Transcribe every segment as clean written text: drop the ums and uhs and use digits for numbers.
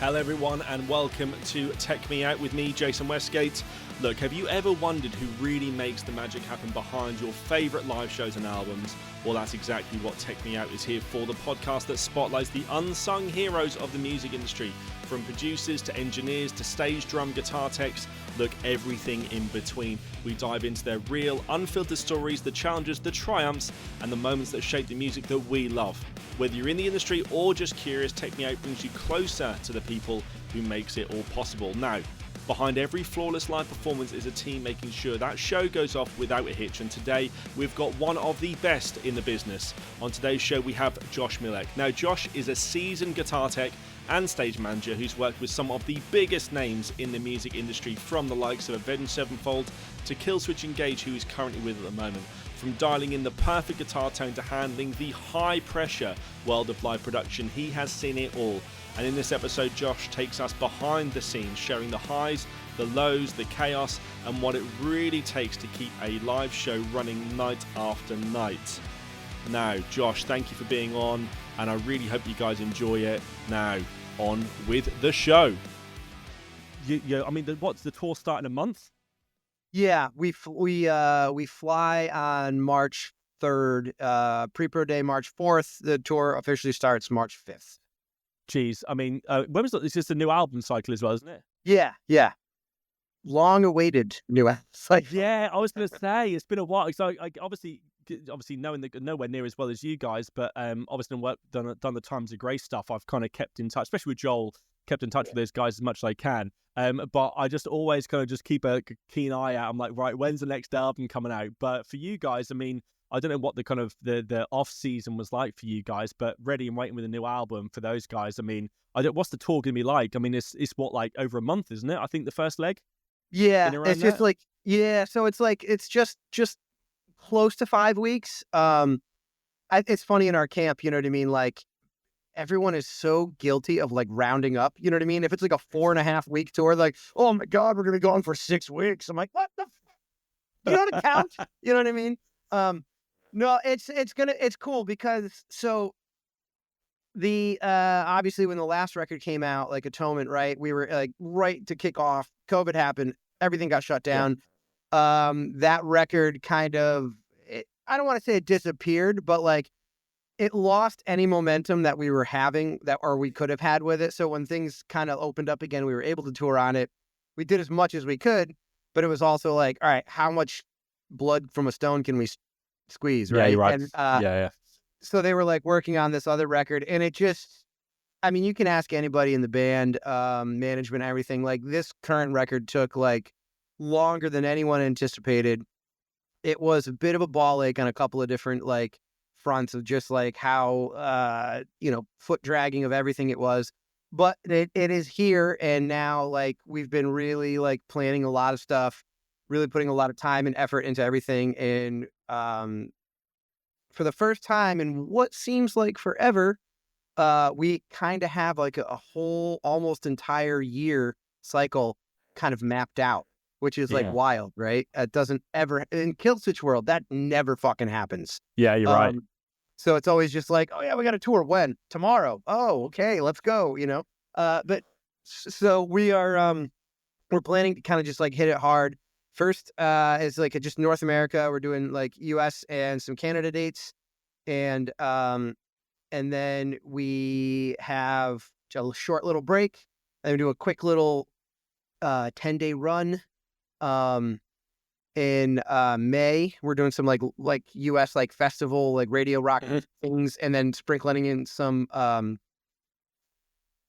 Hello everyone and welcome to Tech Me Out with me, Jason Westgate. Look, have you ever wondered who really makes the magic happen behind your favourite live shows and albums? Well, that's exactly what Tech Me Out is here for, the podcast that spotlights the unsung heroes of the music industry. From producers to engineers to stage drum guitar techs, look, everything in between. We dive into their real, unfiltered stories, the challenges, the triumphs, and the moments that shape the music that we love. Whether you're in the industry or just curious, Tech Me Out brings you closer to the people who makes it all possible. Now, behind every flawless live performance is a team making sure that show goes off without a hitch, and today we've got one of the best in the business. On today's show we have Josh Mihlek. Now, Josh is a seasoned guitar tech and stage manager who's worked with some of the biggest names in the music industry, from the likes of Avenged Sevenfold to Killswitch Engage, who he's currently with at the moment. From dialing in the perfect guitar tone to handling the high-pressure world of live production, he has seen it all. And in this episode, Josh takes us behind the scenes, sharing the highs, the lows, the chaos, and what it really takes to keep a live show running night after night. Now, Josh, thank you for being on, and I really hope you guys enjoy it. Now, on with the show. What's the tour start in a month? Yeah, we fly on March 3rd, pre-pro day March 4th. The tour officially starts March 5th. Jeez, when was it's just a new album cycle as well, isn't it? Yeah. Long awaited new album cycle. Yeah, I was going to say, it's been a while. So I obviously knowing that nowhere near as well as you guys, but obviously done the Times of Grace stuff. I've kind of kept in touch, especially with Joel, kept in touch with those guys as much as I can. But I just always kind of just keep a keen eye out. I'm like, right, when's the next album coming out? But for you guys, I don't know what the kind of the off season was like for you guys, but ready and waiting with a new album for those guys. What's the tour gonna be like? It's what, like over a month, isn't it? I think the first leg. Yeah, it's just like So it's just close to 5 weeks. It's funny in our camp, you know what I mean? Like, everyone is so guilty of like rounding up, you know what I mean? If it's like a 4.5 week tour, like, oh my God, we're gonna be gone for 6 weeks. I'm like, what the? You know what to count? You know what I mean? No, it's cool because the obviously when the last record came out, like Atonement, right? We were like right to kick off. COVID happened, everything got shut down. Yeah. That record kind of, I don't want to say it disappeared, but like it lost any momentum that we were having or we could have had with it. So when things kind of opened up again, we were able to tour on it. We did as much as we could, but it was also like, all right, how much blood from a stone can we squeeze, right? Yeah, you're right. And, so they were like working on this other record, and it just, you can ask anybody in the band, management, everything. Like, this current record took like longer than anyone anticipated. It was a bit of a ball ache on a couple of different like fronts of just like how foot dragging of everything it was. But it is here, and now like we've been really like planning a lot of stuff, really putting a lot of time and effort into everything, and for the first time in what seems like forever, we kind of have like a whole almost entire year cycle kind of mapped out, which is like wild, right? It doesn't ever, in Killswitch world, that never fucking happens. Yeah, you're right. So it's always just like, oh yeah, we got a tour. When? Tomorrow. Oh, okay, let's go, But so we're planning to kind of just like hit it hard. First is like just North America. We're doing like US and some Canada dates. And then we have a short little break. And we do a quick little 10-day run. In May, we're doing some like US like festival, like radio rock things, and then sprinkling in some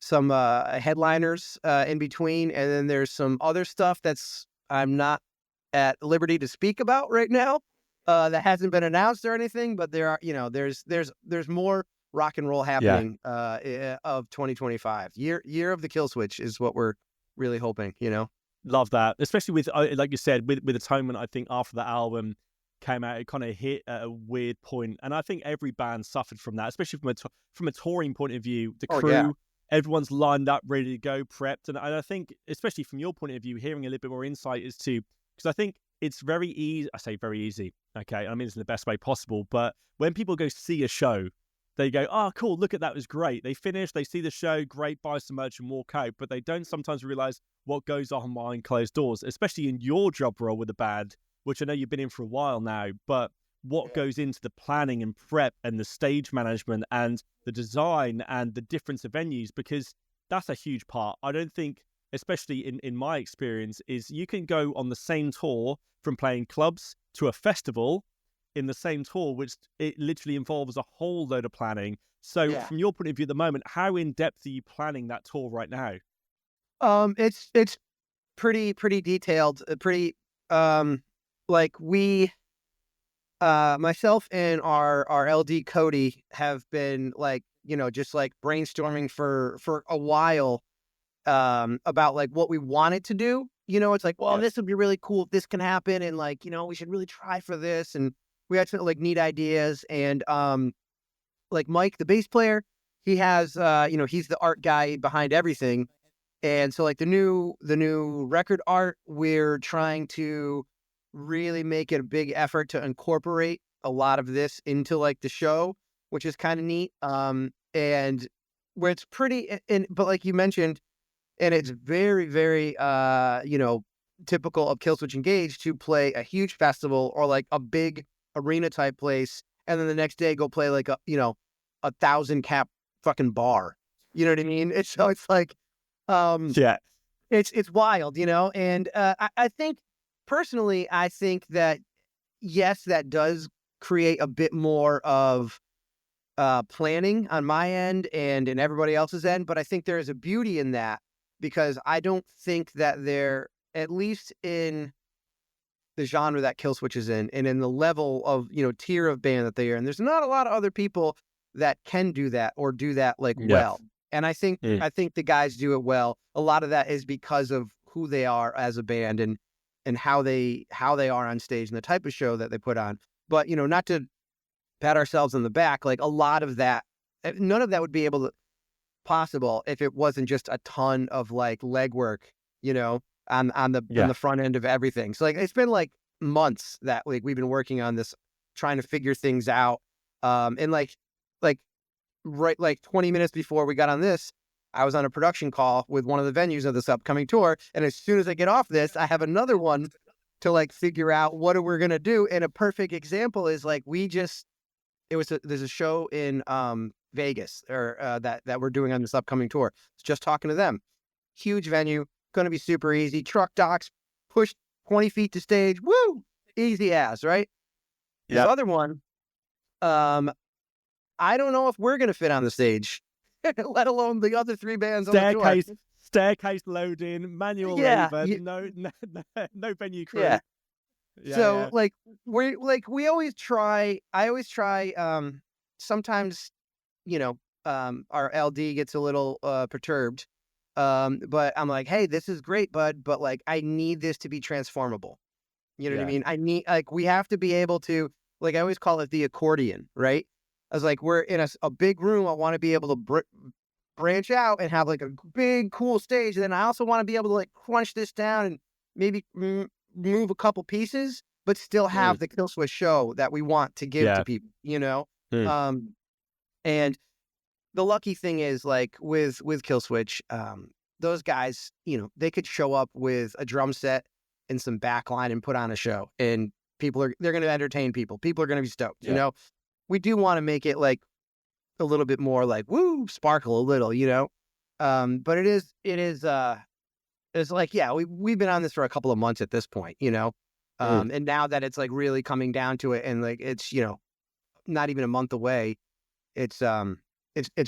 headliners in between. And then there's some other stuff that's I'm not at liberty to speak about right now, that hasn't been announced or anything, but there are, there's more rock and roll happening of 2025. Year of the Killswitch is what we're really hoping, Love that, especially with, like you said, with Atonement. I think after the album came out, it kind of hit at a weird point, and I think every band suffered from that, especially from a touring point of view. The crew, everyone's lined up, ready to go, prepped, and I think, especially from your point of view, hearing a little bit more insight as to, because I think it's very easy. I say very easy, okay? It's in the best way possible, but when people go see a show, they go, oh, cool, look at that, was great. They finish, they see the show, great, buy some merch and walk out. But they don't sometimes realize what goes on behind closed doors, especially in your job role with the band, which I know you've been in for a while now. But what goes into the planning and prep and the stage management and the design and the difference of venues, because that's a huge part. I don't think, especially in my experience, is you can go on the same tour from playing clubs to a festival in the same tour, which it literally involves a whole load of planning. So from your point of view at the moment, how in depth are you planning that tour right now? It's pretty detailed, pretty like we myself and our LD Cody have been like, just like brainstorming for a while about like what we wanted to do. It's like, well, this would be really cool if this can happen, and like, we should really try for this. And we had some like neat ideas, and like Mike, the bass player, he has he's the art guy behind everything. And so like the new record art, we're trying to really make it a big effort to incorporate a lot of this into like the show, which is kind of neat. And where it's pretty, but like you mentioned, and it's very, very, typical of Killswitch Engage to play a huge festival or like a big arena type place, and then the next day go play like a 1,000 cap fucking bar. You know what I mean? It's like, it's wild, and I think personally, I think that yes, that does create a bit more of planning on my end and in everybody else's end, but I think there is a beauty in that, because I don't think that they're, at least in the genre that Killswitch is in, and in the level of, tier of band that they are in, there's not a lot of other people that can do that or do that like well. And I think the guys do it well. A lot of that is because of who they are as a band and how they are on stage and the type of show that they put on. But, not to pat ourselves on the back, like a lot of that, none of that would be possible if it wasn't just a ton of like legwork, on the front end of everything. So like it's been like months that like we've been working on this, trying to figure things out. And like right like 20 minutes before we got on this, I was on a production call with one of the venues of this upcoming tour, and as soon as I get off this, I have another one to like figure out what we're gonna do. And a perfect example is like there's a show in Vegas, or that we're doing on this upcoming tour. Just talking to them, huge venue, gonna be super easy. Truck docks, push 20 feet to stage, woo, easy as, right? This other one, I don't know if we're gonna fit on the stage, let alone the other three bands on the tour. Staircase loading, manual labor, no venue crew. Like we always try. I always try. Sometimes, our LD gets a little perturbed. But I'm like, hey, this is great, bud, but like I need this to be transformable. You know what I mean? I need, like, we have to be able to, like, I always call it the accordion, right? I was like, we're in a big room. I want to be able to branch out and have like a big, cool stage. And then I also want to be able to like crunch this down and maybe move a couple pieces, but still have the Killswitch show that we want to give to people, and the lucky thing is, like, with Killswitch, those guys, they could show up with a drum set and some backline and put on a show, and they're going to entertain people. People are going to be stoked, We do want to make it like a little bit more like, woo, sparkle a little, but it's like, we've been on this for a couple of months at this point, and now that it's like really coming down to it, and like it's, not even a month away, it's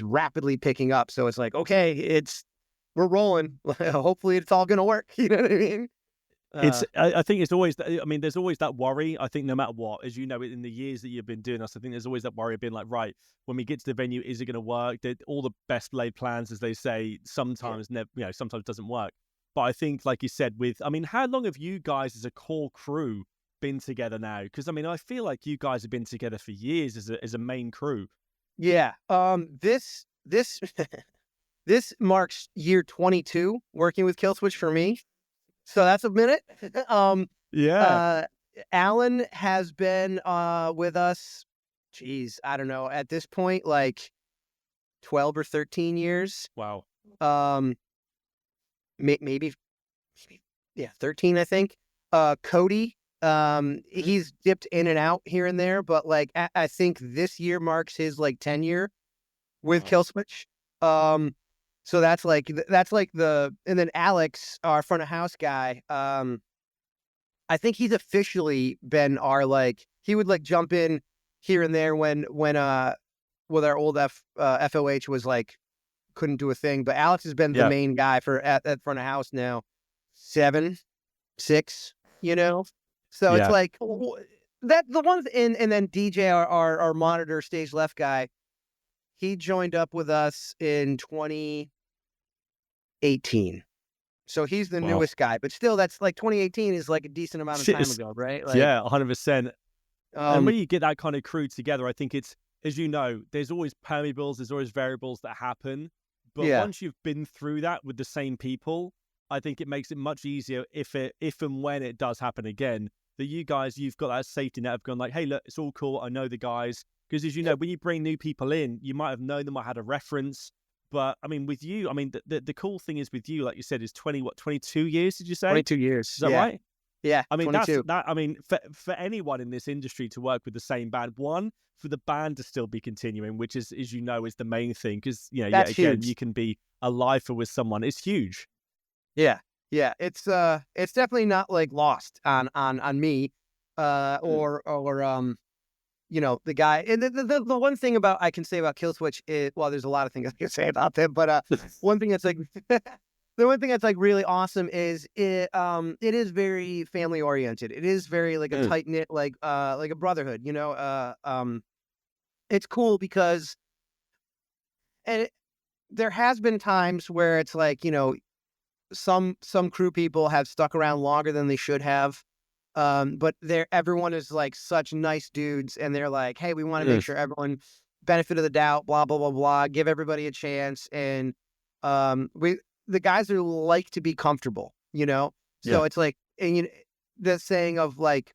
rapidly picking up. So it's like, okay, we're rolling. Hopefully it's all going to work. You know what I mean? I think it's always, there's always that worry. I think no matter what, as you know, in the years that you've been doing this, I think there's always that worry of being like, right, when we get to the venue, is it going to work? All the best laid plans, as they say, sometimes sometimes doesn't work. But I think, like you said, how long have you guys as a core crew been together now? Because I feel like you guys have been together for years as a main crew. Yeah. This marks year 22 working with Killswitch for me. So that's a minute. Alan has been with us geez, I don't know. At this point, like 12 or 13 years. Wow. Um, maybe, yeah, 13, I think. Cody, he's dipped in and out here and there, but like I think this year marks his like 10-year with Wow. Killswitch. So that's like and then Alex, our front of house guy, I think he's officially been our like he would like jump in here and there when with our old FOH was like couldn't do a thing, but Alex has been the Yeah. main guy for at front of house now 7, 6, you know. So it's Yeah. like that the ones and then DJ our monitor stage left guy, he joined up with us in 2018. So he's the Wow. newest guy, but still that's like 2018 is like a decent amount of time ago, right? Like Yeah, 100%. And um when you get that kind of crew together, I think it's, as you know, there's always permeables, there's always variables that happen. But yeah. once you've been through that with the same people, I think it makes it much easier if and when it does happen again, that you guys, you've got that safety net of going like, hey, look, it's all cool. I know the guys. Because as you know, when you bring new people in, you might have known them or had a reference. But I mean, with you, I mean, the cool thing is with you, like you said, is 22 years, did you say? 22 years. Is that Yeah. right? Yeah, I mean, 22. I mean, for anyone in this industry to work with the same band, one, for the band to still be continuing, which is, as you know, is the main thing. Because, you know, yet That's again, you huge. can be a lifer with someone. It's huge. Yeah. Yeah, it's definitely not like lost on me Mm. or you know, the guy. And the one thing about I can say about Killswitch is, well, there's a lot of things I can say about them, but one thing that's like the one thing that's like really awesome is it is very family oriented. It is very like a Mm. tight knit like a brotherhood, you know. It's cool because there has been times where it's like, you know, some crew people have stuck around longer than they should have. But everyone is like such nice dudes, and they're like, hey, we want to make Mm. sure everyone benefit of the doubt, blah blah blah blah, give everybody a chance, and we the guys are like to be comfortable, you know. Yeah. So it's like, and the saying of like,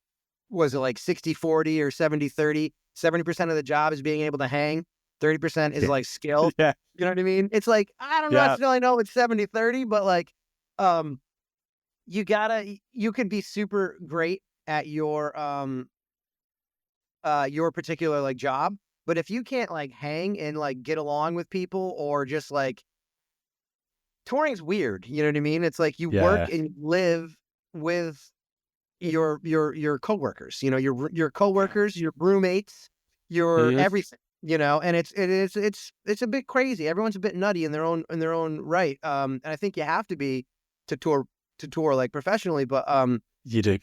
was it like 60-40 or 70-30? 70% of the job is being able to hang. 30% is Yeah. like skill. Yeah. You know what I mean? It's like I don't Yeah. necessarily know it's 70-30, but like, um, you can be super great at your particular like job, but if you can't like hang and like get along with people or just like touring's weird, you know what I mean? It's like you work Yeah. and live with your coworkers, you know, your coworkers, your roommates, your Mhm. everything, you know, and it's a bit crazy. Everyone's a bit nutty in their own right. And I think you have to be to tour like professionally, but You do.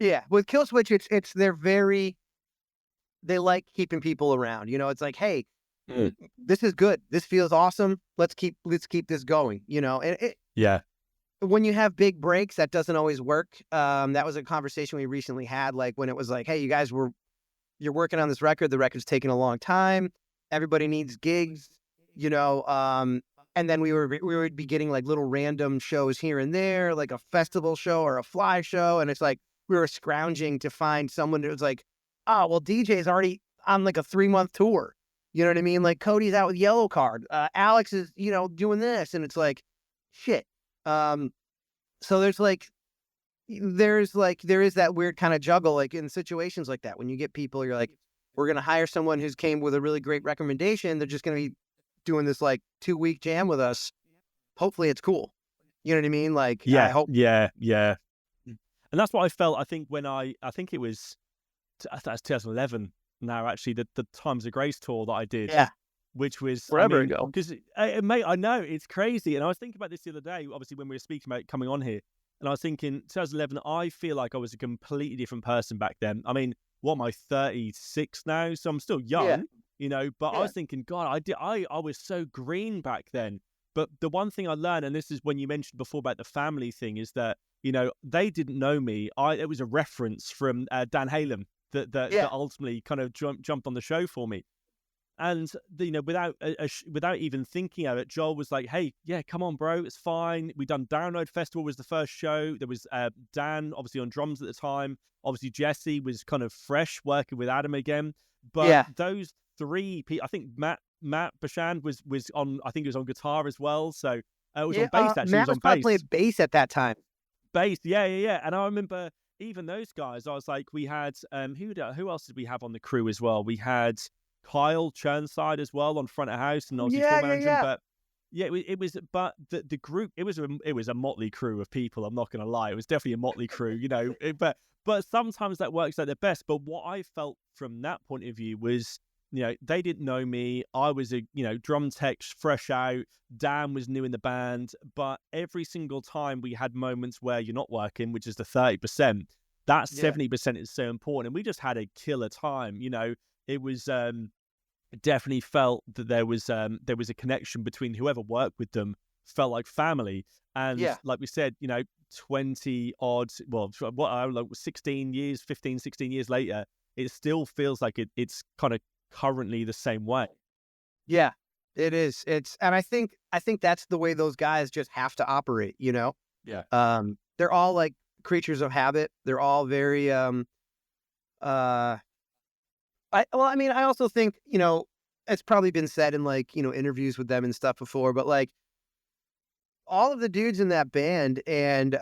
yeah, with Killswitch, they like keeping people around. You know, it's like, hey, Mm. this is good. This feels awesome. Let's keep this going. You know, and Yeah. when you have big breaks, that doesn't always work. That was a conversation we recently had, like when it was like, hey, you're working on this record. The record's taking a long time. Everybody needs gigs, you know. And then we would be getting like little random shows here and there, like a festival show or a fly show, and it's like we were scrounging to find someone that was like, oh, well, DJ's already on like a 3-month tour. You know what I mean? Like Cody's out with Yellow Card. Alex is, you know, doing this, and it's like, shit. Um, so there is that weird kind of juggle, like in situations like that, when you get people, you're like, we're going to hire someone who's came with a really great recommendation. They're just going to be doing this like 2-week jam with us. Hopefully it's cool. You know what I mean? Like, I Yeah. hope. Yeah. Yeah. And that's what I felt. I think when I think it was, I thought it was 2011 now, actually, the Times of Grace tour that I did, Yeah. which was, I Forever mean, ago. because, mate, I know it's crazy. And I was thinking about this the other day, obviously, when we were speaking about coming on here. And I was thinking, 2011, I feel like I was a completely different person back then. I mean, what am I, 36 now? So I'm still Yeah. young, you know, but I Yeah. was thinking, God, I was so green back then. But the one thing I learned, and this is when you mentioned before about the family thing, is that, you know, they didn't know me. It was a reference from Dan Halen that Yeah. ultimately kind of jumped on the show for me. And you know, without even thinking of it, Joel was like, "Hey, yeah, come on, bro, it's fine." We done Download Festival was the first show. There was Dan, obviously on drums at the time. Obviously Jesse was kind of fresh, working with Adam again. But those three people, I think Matt Bashand was on, I think he was on guitar as well. So it was on bass, actually. He Matt was was on probably bass. playing bass at that time. Bass, yeah. And I remember even those guys, I was like, we had, who else did we have on the crew as well? We had Kyle Churnside as well on front of house and obviously tour managing. But yeah, but the group, it was a motley crew of people. I'm not going to lie. It was definitely a motley crew, but sometimes that works at the best. But what I felt from that point of view was, they didn't know me. I was a, drum tech fresh out. Dan was new in the band. But every single time we had moments where you're not working, which is the 30%, that 70% is so important. And we just had a killer time. It was definitely felt that there was a connection between whoever worked with them, felt like family. And like we said, 20 odd, well, like 16 years, 15, 16 years later, it still feels like it's kind of currently the same way. Yeah, it is. And I think that's the way those guys just have to operate, Yeah. They're all like creatures of habit. They're all very I also think, it's probably been said in like, interviews with them and stuff before, but like all of the dudes in that band and,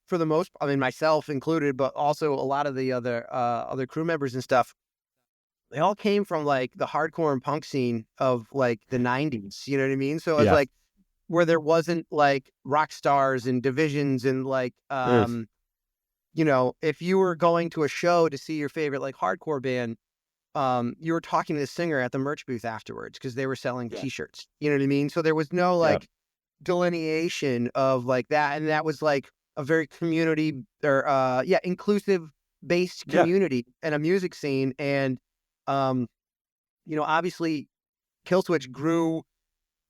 for the most, myself included, but also a lot of the other crew members and stuff, they all came from like the hardcore and punk scene of like the 90s, you know what I mean? So it's like where there wasn't like rock stars and divisions and like, if you were going to a show to see your favorite like hardcore band, you were talking to the singer at the merch booth afterwards because they were selling t-shirts. You know what I mean? So there was no like delineation of like that. And that was like a very community or inclusive based community and a music scene. And obviously Killswitch grew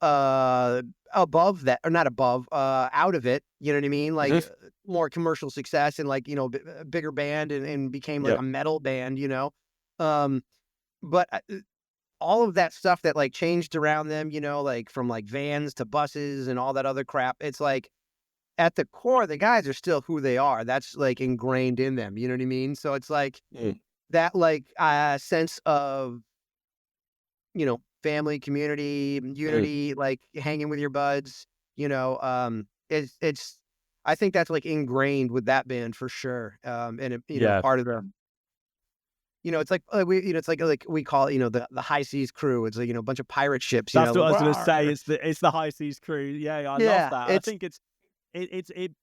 above that, or not above, out of it, you know what I mean? Like more commercial success and like, a bigger band and became like a metal band, but all of that stuff that like changed around them, like from like vans to buses and all that other crap. It's like at the core, the guys are still who they are. That's like ingrained in them. You know what I mean? So it's like that like sense of, family, community, unity, like hanging with your buds, it's, I think that's like ingrained with that band for sure. And it, part of the, it's like it's like we call it, the high seas crew. It's like, a bunch of pirate ships. That's what I was going to say. It's the high seas crew. Yeah, I love that. I think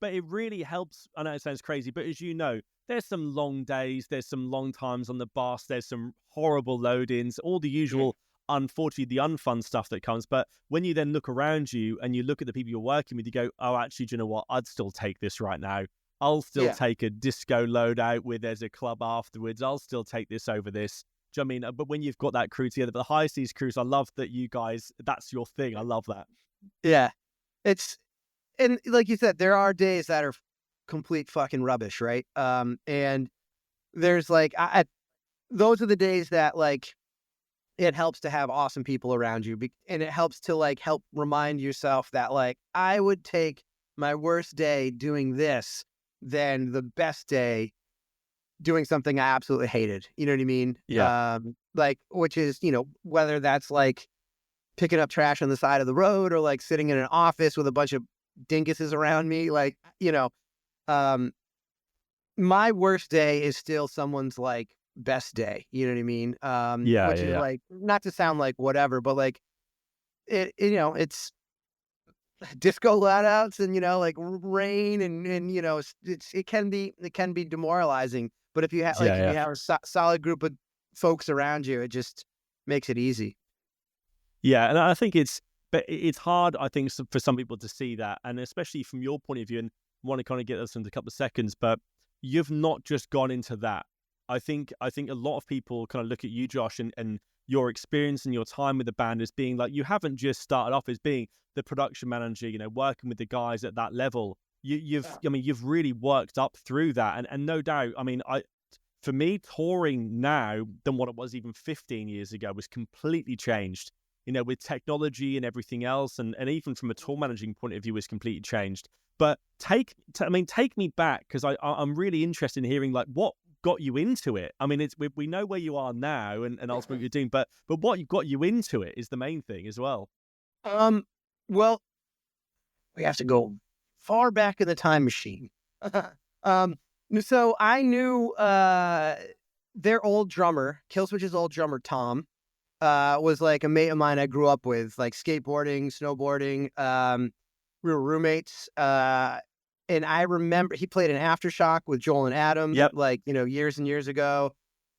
but it really helps. I know it sounds crazy, but as you know, there's some long days, there's some long times on the bus, there's some horrible load-ins, all the usual, unfortunately, the unfun stuff that comes. But when you then look around you and you look at the people you're working with, you go, oh, actually, do you know what? I'd still take this right now. I'll still take a disco loadout where there's a club afterwards. I'll still take this over this. Do you know what I mean? But when you've got that crew together, but the high seas crews, I love that you guys, that's your thing. I love that. Yeah. And like you said, there are days that are complete fucking rubbish, right? And there's like, those are the days that like, it helps to have awesome people around you. And it helps to like, help remind yourself that like, I would take my worst day doing this than the best day doing something I absolutely hated. You know what I mean? Yeah. Like, which is, whether that's like picking up trash on the side of the road or like sitting in an office with a bunch of dinguses around me. Like, my worst day is still someone's like best day. You know what I mean? Which is like, not to sound like whatever, but like it's disco loudouts and, like rain and it can be demoralizing. But if you have you have a solid group of folks around you, it just makes it easy. Yeah. And I think it's hard, I think, for some people to see that. And especially from your point of view, and I want to kind of get us in a couple of seconds, but you've not just gone into that. I think a lot of people kind of look at you, Josh, and your experience and your time with the band as being like, you haven't just started off as being the production manager, working with the guys at that level. You've really worked up through that. And no doubt, for me, touring now than what it was even 15 years ago was completely changed, with technology and everything else. And even from a tour managing point of view is completely changed. But take me back, because I'm really interested in hearing like what got you into it? I mean, we know where you are now and ultimately what you're doing, but what got you into it is the main thing as well. Well, we have to go far back in the time machine. um, so I knew their old drummer, Killswitch's old drummer, Tom, was like a mate of mine I grew up with, like skateboarding, snowboarding. We were roommates. And I remember he played an Aftershock with Joel and Adam, Yep. like, years and years ago.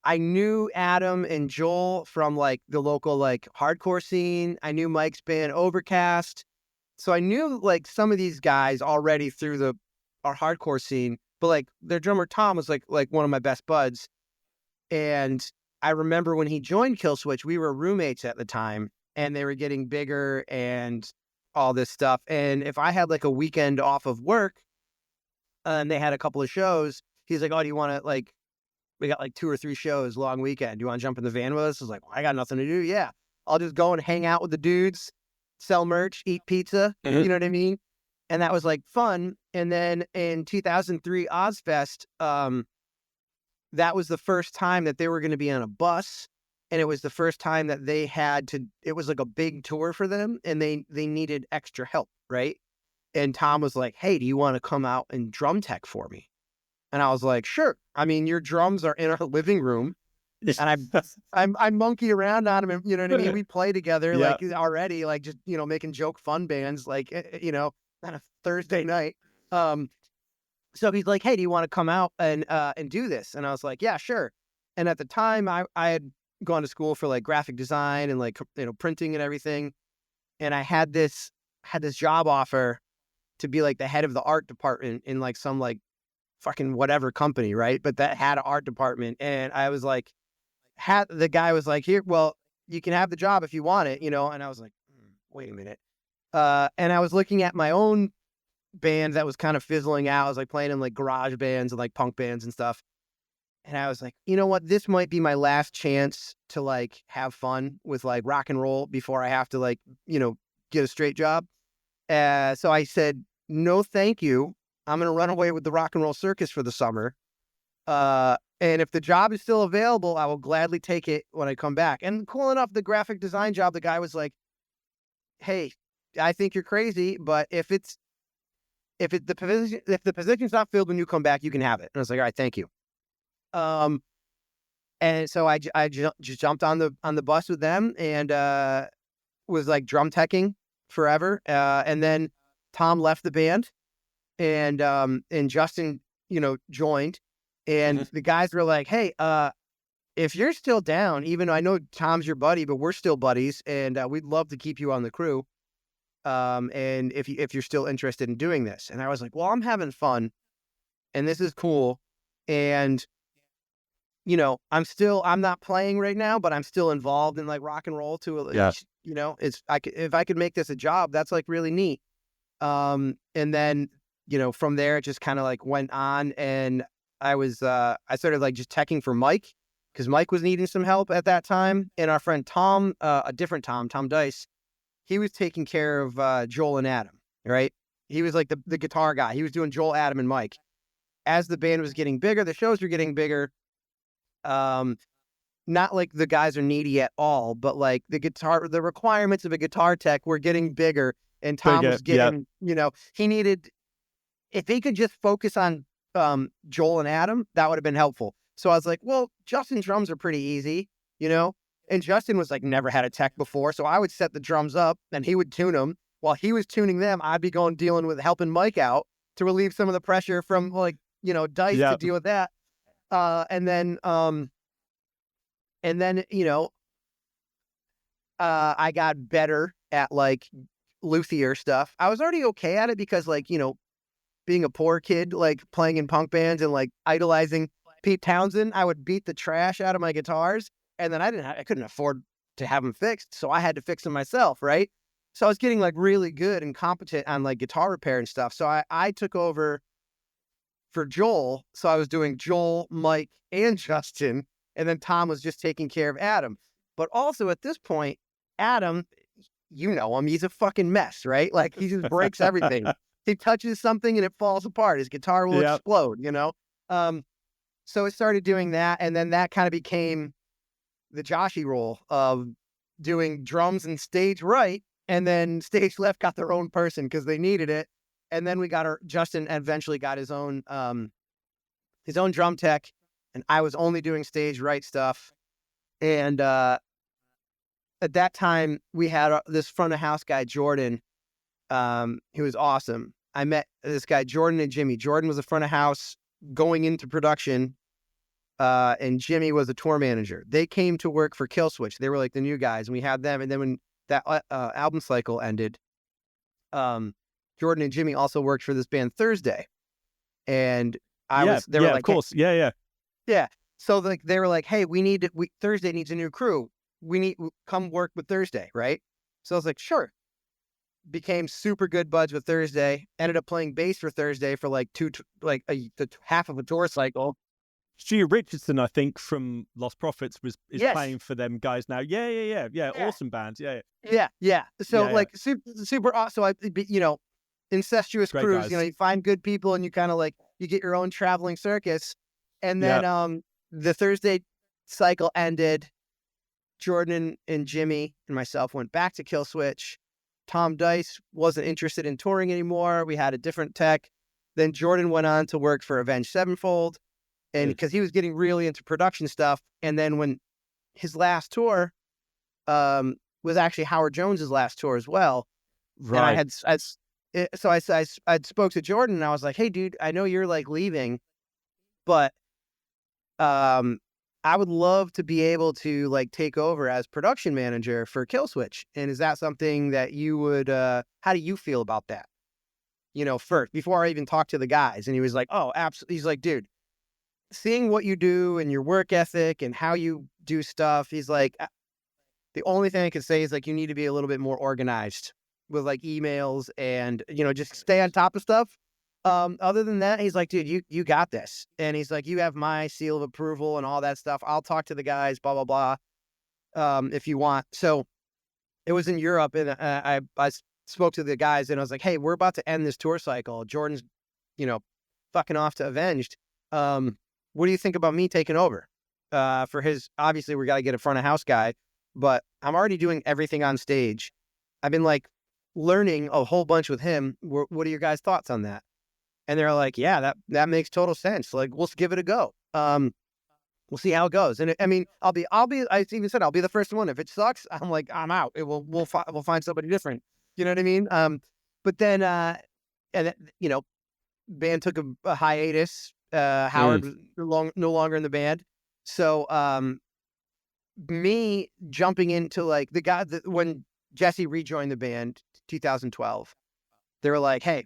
I knew Adam and Joel from like the local like hardcore scene. I knew Mike's band Overcast. So I knew like some of these guys already through our hardcore scene, but like their drummer Tom was like one of my best buds. And I remember when he joined Killswitch, we were roommates at the time and they were getting bigger and all this stuff. And if I had like a weekend off of work and they had a couple of shows, he's like, "Oh, do you want to like, we got like 2 or 3 shows, long weekend. Do you want to jump in the van with us?" I was like, "Well, I got nothing to do. Yeah, I'll just go and hang out with the dudes, sell merch, eat pizza." Mm-hmm. You know what I mean? And that was like fun. And then in 2003 Ozfest, that was the first time that they were going to be on a bus. And it was the first time that they had to, it was like a big tour for them and they needed extra help. Right. And Tom was like, "Hey, do you want to come out and drum tech for me?" And I was like, "Sure. I mean, your drums are in our living room." And I monkey around on them, and you know what I mean? We play together like already, like just, making joke fun bands, like, on a Thursday night. So he's like, "Hey, do you want to come out and do this?" And I was like, "Yeah, sure." And at the time I had gone to school for like graphic design and like, printing and everything. And I had this job offer to be like the head of the art department in like some like fucking whatever company, right? But that had an art department. And I was like, the guy was like, "Here, well, you can have the job if you want it," and I was like, wait a minute. And I was looking at my own band that was kind of fizzling out. I was like playing in like garage bands and like punk bands and stuff. And I was like, you know what? This might be my last chance to like have fun with like rock and roll before I have to like, get a straight job. So I said, "No, thank you. I'm going to run away with the rock and roll circus for the summer. And if the job is still available, I will gladly take it when I come back." And cool enough, the graphic design job, the guy was like, "Hey, I think you're crazy, but if the position's not filled when you come back, you can have it." And I was like, "All right, thank you." And so I just jumped on the bus with them and was like drum teching forever. And then Tom left the band and Justin, joined. And the guys were like, "Hey, if you're still down, even though I know Tom's your buddy, but we're still buddies, and we'd love to keep you on the crew. And if you're still interested in doing this." And I was like, "Well, I'm having fun, and this is cool, and I'm not playing right now, but I'm still involved in like rock and roll too. Yeah. If I could make this a job, that's like really neat." And then from there it just kind of like went on, and I started like just teching for Mike because Mike was needing some help at that time, and our friend Tom, a different Tom Dice, he was taking care of Joel and Adam, right? He was like the guitar guy. He was doing Joel, Adam, and Mike. As the band was getting bigger, the shows were getting bigger. Not like the guys are needy at all, but like the requirements of a guitar tech were getting bigger, and Tom was getting, he needed, if he could just focus on Joel and Adam, that would have been helpful. So I was like, well, Justin's drums are pretty easy, and Justin was like never had a tech before. So I would set the drums up and he would tune them. While he was tuning them, I'd be dealing with helping Mike out to relieve some of the pressure from like, Dice to deal with that. And then, I got better at like luthier stuff. I was already okay at it because like, being a poor kid, like playing in punk bands and like idolizing Pete Townsend, I would beat the trash out of my guitars, and then I couldn't afford to have them fixed, so I had to fix them myself, right? So I was getting like really good and competent on like guitar repair and stuff. So I took over for Joel. So I was doing Joel, Mike, and Justin, and then Tom was just taking care of Adam. But also at this point, Adam, him, he's a fucking mess, right? Like he just breaks everything. He touches something and it falls apart. His guitar will explode, So I started doing that, and then that kind of became the Joshy role of doing drums and stage right, and then stage left got their own person because they needed it. And then we got Justin eventually got his own drum tech, and I was only doing stage right stuff. And at that time, we had this front of house guy, Jordan, who was awesome. I met this guy, Jordan and Jimmy. Jordan was the front of house going into production, and Jimmy was a tour manager. They came to work for Killswitch. They were like the new guys, and we had them. And then when that album cycle ended, Jordan and Jimmy also worked for this band Thursday. And they were like, of course. Hey, yeah. So like they were like, hey, Thursday needs a new crew. Come work with Thursday, right? So I was like, sure. Became super good buds with Thursday. Ended up playing bass for Thursday for like half of a tour cycle. Stu Richardson, I think, from Lost Prophets is playing for them guys now. Yeah. Awesome bands. Yeah. So super awesome. So incestuous Great crews. guys. You find good people, and you kind of like you get your own traveling circus. And then the Thursday cycle ended. Jordan and Jimmy and myself went back to Killswitch. Tom Dice wasn't interested in touring anymore. We had a different tech. Then Jordan went on to work for Avenged Sevenfold, and because he was getting really into production stuff. And then when his last tour was actually Howard Jones's last tour as well. Right. And I spoke to Jordan, and I was like, hey, dude, I know you're like leaving, but I would love to be able to like take over as production manager for Killswitch. And is that something that you would, how do you feel about that? First, before I even talked to the guys. And he was like, oh, absolutely. He's like, dude, seeing what you do and your work ethic and how you do stuff. He's like, the only thing I could say is like, you need to be a little bit more organized with like emails and, just stay on top of stuff. Other than that, he's like, dude, you got this. And he's like, you have my seal of approval and all that stuff. I'll talk to the guys, blah, blah, blah, if you want. So it was in Europe, and I spoke to the guys, and I was like, hey, we're about to end this tour cycle. Jordan's, fucking off to Avenged. What do you think about me taking over? For his, obviously we got to get a front of house guy, but I'm already doing everything on stage. I've been like learning a whole bunch with him. What are your guys' thoughts on that? And they're like, yeah, that makes total sense. Like, we'll give it a go. We'll see how it goes. And I'll be, I even said, I'll be the first one. If it sucks, I'm like, I'm out. We'll find somebody different. You know what I mean? But then, band took a hiatus. Howard was no longer in the band. So, me jumping into like the guy when Jesse rejoined the band, 2012, they were like, hey,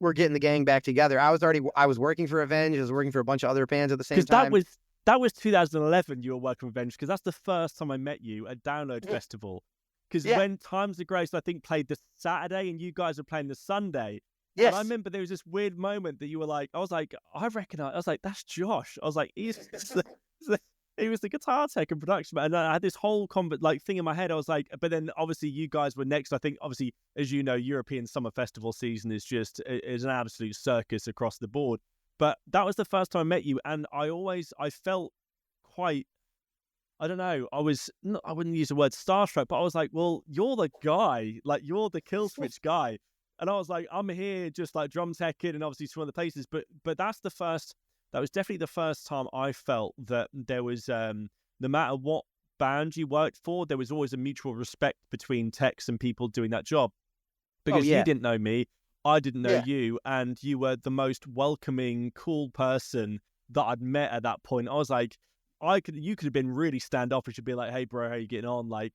we're getting the gang back together. I was working for Avenged. I was working for a bunch of other bands at the same time. Because that was 2011 you were working with Avenged, because that's the first time I met you at Download Festival. Because when Times of Grace, I think, played the Saturday and you guys were playing the Sunday. Yes. And I remember there was this weird moment that you were like, I was like, that's Josh. I was like, he was the guitar tech and production, and I had this whole thing in my head. I was like, but then obviously you guys were next. I think obviously, as you know, European Summer Festival season is an absolute circus across the board. But that was the first time I met you, and I felt quite, I don't know, I wouldn't use the word starstruck, but I was like, well, you're the guy, like you're the Killswitch guy, and I was like, I'm here just like drum teching and obviously some other places, but that was definitely the first time I felt that there was, no matter what band you worked for, there was always a mutual respect between techs and people doing that job. Because you didn't know me, I didn't know you, and you were the most welcoming, cool person that I'd met at that point. I was like, you could have been really standoffish and be like, hey, bro, how you getting on? Like,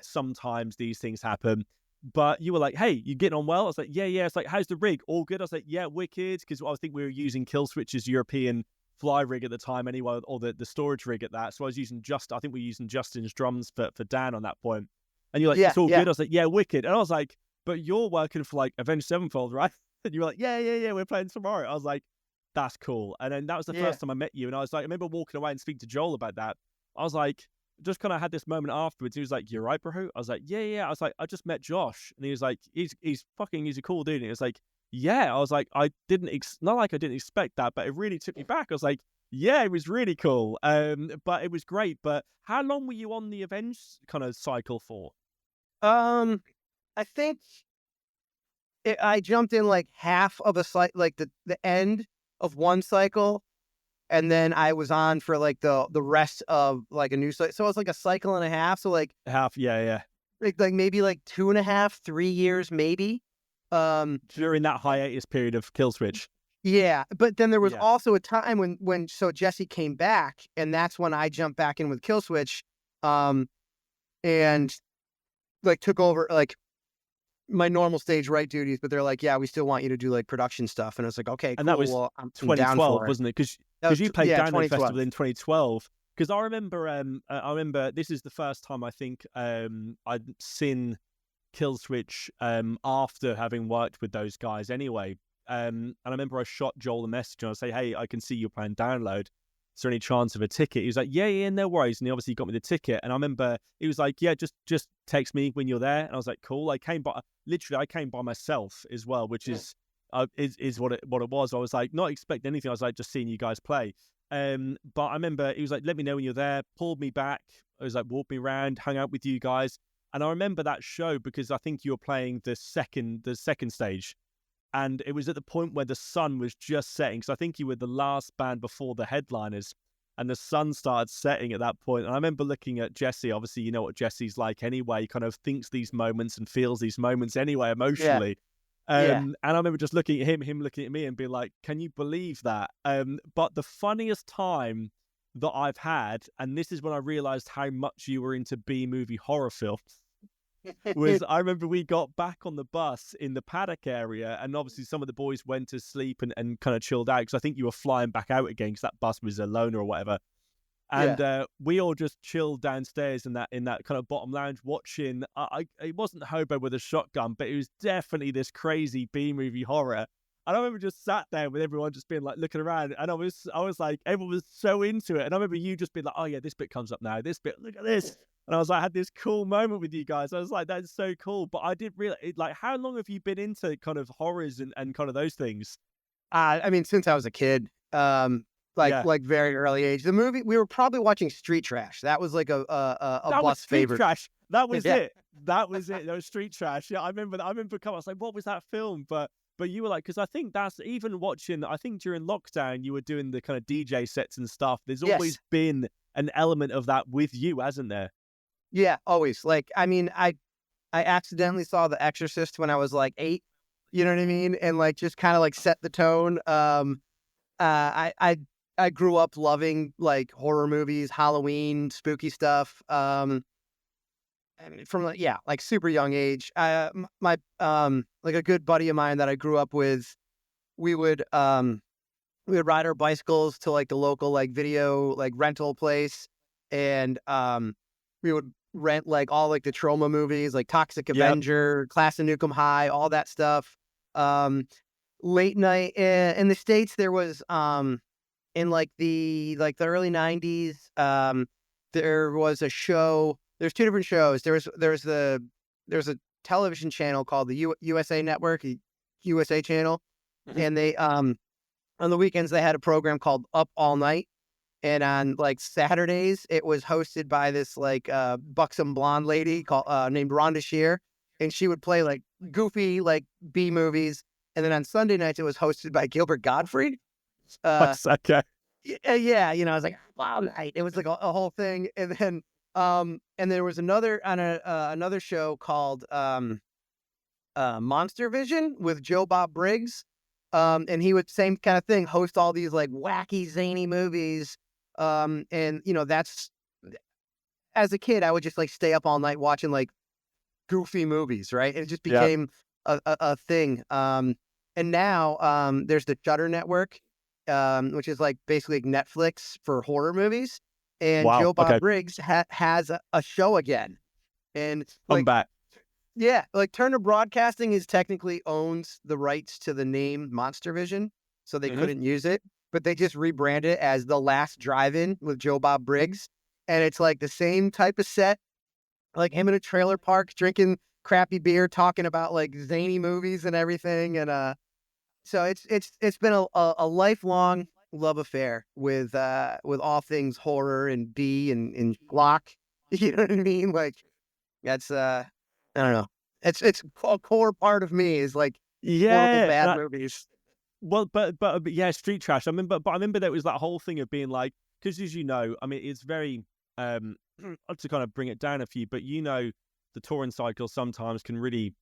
sometimes these things happen. But you were like, hey, you getting on well? I was like, yeah. It's like, how's the rig? All good? I was like, yeah, wicked. Because I think we were using Killswitch's European fly rig at the time anyway, or the storage rig at that. So I think we were using Justin's drums for Dan on that point. And you're like, it's all good? I was like, yeah, wicked. And I was like, but you're working for like Avenged Sevenfold, right? And you were like, yeah, we're playing tomorrow. I was like, that's cool. And then that was the first time I met you. And I was like, I remember walking away and speaking to Joel about that. I was like, just kind of had this moment afterwards. He was like, "You're right, bro." I was like, "Yeah." I was like, "I just met Josh," and he was like, "He's a cool dude." And he was like, "Yeah." I was like, not like I didn't expect that, but it really took me back. I was like, Yeah, it was really cool. But it was great. But how long were you on the Avenged kind of cycle for? Um, I think I jumped in like half of a cycle, like the end of one cycle, and then I was on for like the rest of like a new cycle. So it was like a cycle and a half. So Half, yeah, yeah. like maybe like 2.5, 3 years, maybe. During that hiatus period of Killswitch. Yeah, but then there was Yeah. also a time when so Jesse came back, and that's when I jumped back in with Killswitch, and like took over like my normal stage right duties. But they're like, yeah, we still want you to do like production stuff, and I was like, okay, And that cool. was Well, I'm down 2012, for it. wasn't it? Because That was you played yeah, Download Festival 2012. in 2012. Because I remember this is the first time I think I'd seen Killswitch after having worked with those guys anyway. And I remember I shot Joel a message and I say, hey, I can see you're playing Download. Is there any chance of a ticket? He was like, yeah, no worries. And he obviously got me the ticket. And I remember he was like, yeah, just text me when you're there. And I was like, cool. I came by myself as well, which is what it was. I was like, not expecting anything. I was like, just seeing you guys play. But I remember he was like, let me know when you're there, pulled me back. I was like, walked me around, hung out with you guys. And I remember that show because I think you were playing the second stage. And it was at the point where the sun was just setting. So I think you were the last band before the headliners. And the sun started setting at that point. And I remember looking at Jesse. Obviously, you know what Jesse's like anyway. He kind of thinks these moments and feels these moments anyway, Yeah, emotionally. yeah. And I remember just looking at him looking at me and being like, can you believe that? But the funniest time that I've had, and this is when I realized how much you were into B-movie horror films, was I remember we got back on the bus in the paddock area, and obviously some of the boys went to sleep and kind of chilled out because I think you were flying back out again because that bus was a loner or whatever. Yeah. And we all just chilled downstairs in that kind of bottom lounge watching. It wasn't Hobo with a shotgun, but it was definitely this crazy B movie horror. And I remember just sat there with everyone just being like looking around, and I was like, everyone was so into it. And I remember you just being like, oh yeah, this bit comes up now. This bit, look at this. And I was like, I had this cool moment with you guys. I was like, that's so cool. But I didn't realize, like, how long have you been into kind of horrors and kind of those things? I mean, since I was a kid, Yeah. like very early age. The movie we were probably watching Street Trash. That was like a That was bus Street favorite. Trash. That was Yeah. it. That was it. That was Street Trash. Yeah, I remember. I remember coming. I was like, "What was that film?" But you were like, because I think that's even watching. I think during lockdown, you were doing the kind of DJ sets and stuff. There's always Yes. been an element of that with you, hasn't there? Yeah. Always. Like, I mean, I accidentally saw The Exorcist when I was like 8. You know what I mean? And like just kind of like set the tone. I grew up loving like horror movies, Halloween, spooky stuff. I mean, from like yeah, like super young age. My like a good buddy of mine that I grew up with, we would we would ride our bicycles to like the local like video like rental place, and we would rent like all like the trauma movies like Toxic Yep. Avenger, Class of Nukem High, all that stuff. Um, Late night in the States, there was in like the early 90s, there was a show. There's two different shows. There's a television channel called the USA Network, USA channel, Mhm. and they on the weekends they had a program called Up All Night, and on like Saturdays it was hosted by this like buxom blonde lady called named Rhonda Shear, and she would play like goofy like B movies, and then on Sunday nights it was hosted by Gilbert Gottfried. Uh, Okay. yeah, you know, I was like, wow, night. It was like a whole thing, and there was another on another show called Monster Vision with Joe Bob Briggs, and he would same kind of thing, host all these like wacky zany movies, and you know that's as a kid I would just like stay up all night watching like goofy movies, right? It just Yeah. became a thing. And now there's the Shudder Network, which is like basically like Netflix for horror movies. And Wow. Joe Okay. Bob Briggs has a show again. And Come like, back. yeah, like Turner Broadcasting is technically owns the rights to the name Monster Vision, so they Hmm. couldn't use it, but they just rebranded it as The Last Drive-In with Joe Bob Briggs. And it's like the same type of set, like him in a trailer park drinking crappy beer, talking about like zany movies and everything. And so it's been a lifelong love affair with all things horror and B and Glock. You know what I mean? Like that's I don't know. It's a core part of me is like horrible Yeah, bad movies. well, but yeah, street trash. I remember, but I remember there was that whole thing of being like, because as you know, I mean, it's very to kind of bring it down a few, but you know, the touring cycle sometimes can really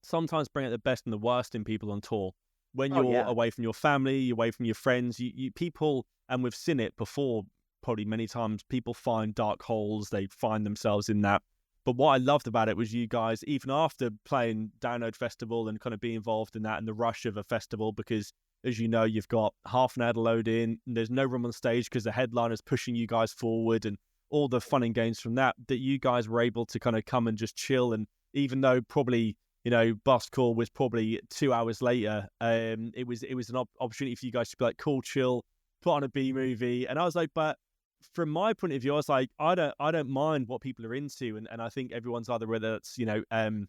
sometimes bring out the best and the worst in people on tour. When Oh you're yeah. away from your family, you're away from your friends, you people, and we've seen it before, probably many times. People find dark holes, they find themselves in that. But what I loved about it was you guys, even after playing Download Festival and kind of being involved in that and the rush of a festival, because as you know, you've got half an hour to load in, and there's no room on stage because the headliner's pushing you guys forward, and all the fun and games from that. That you guys were able to kind of come and just chill, and even though probably bus call was probably 2 hours later. It was an opportunity for you guys to be like, cool, chill, put on a B movie, and I was like, but from my point of view, I was like, I don't mind what people are into, and I think everyone's either whether it's in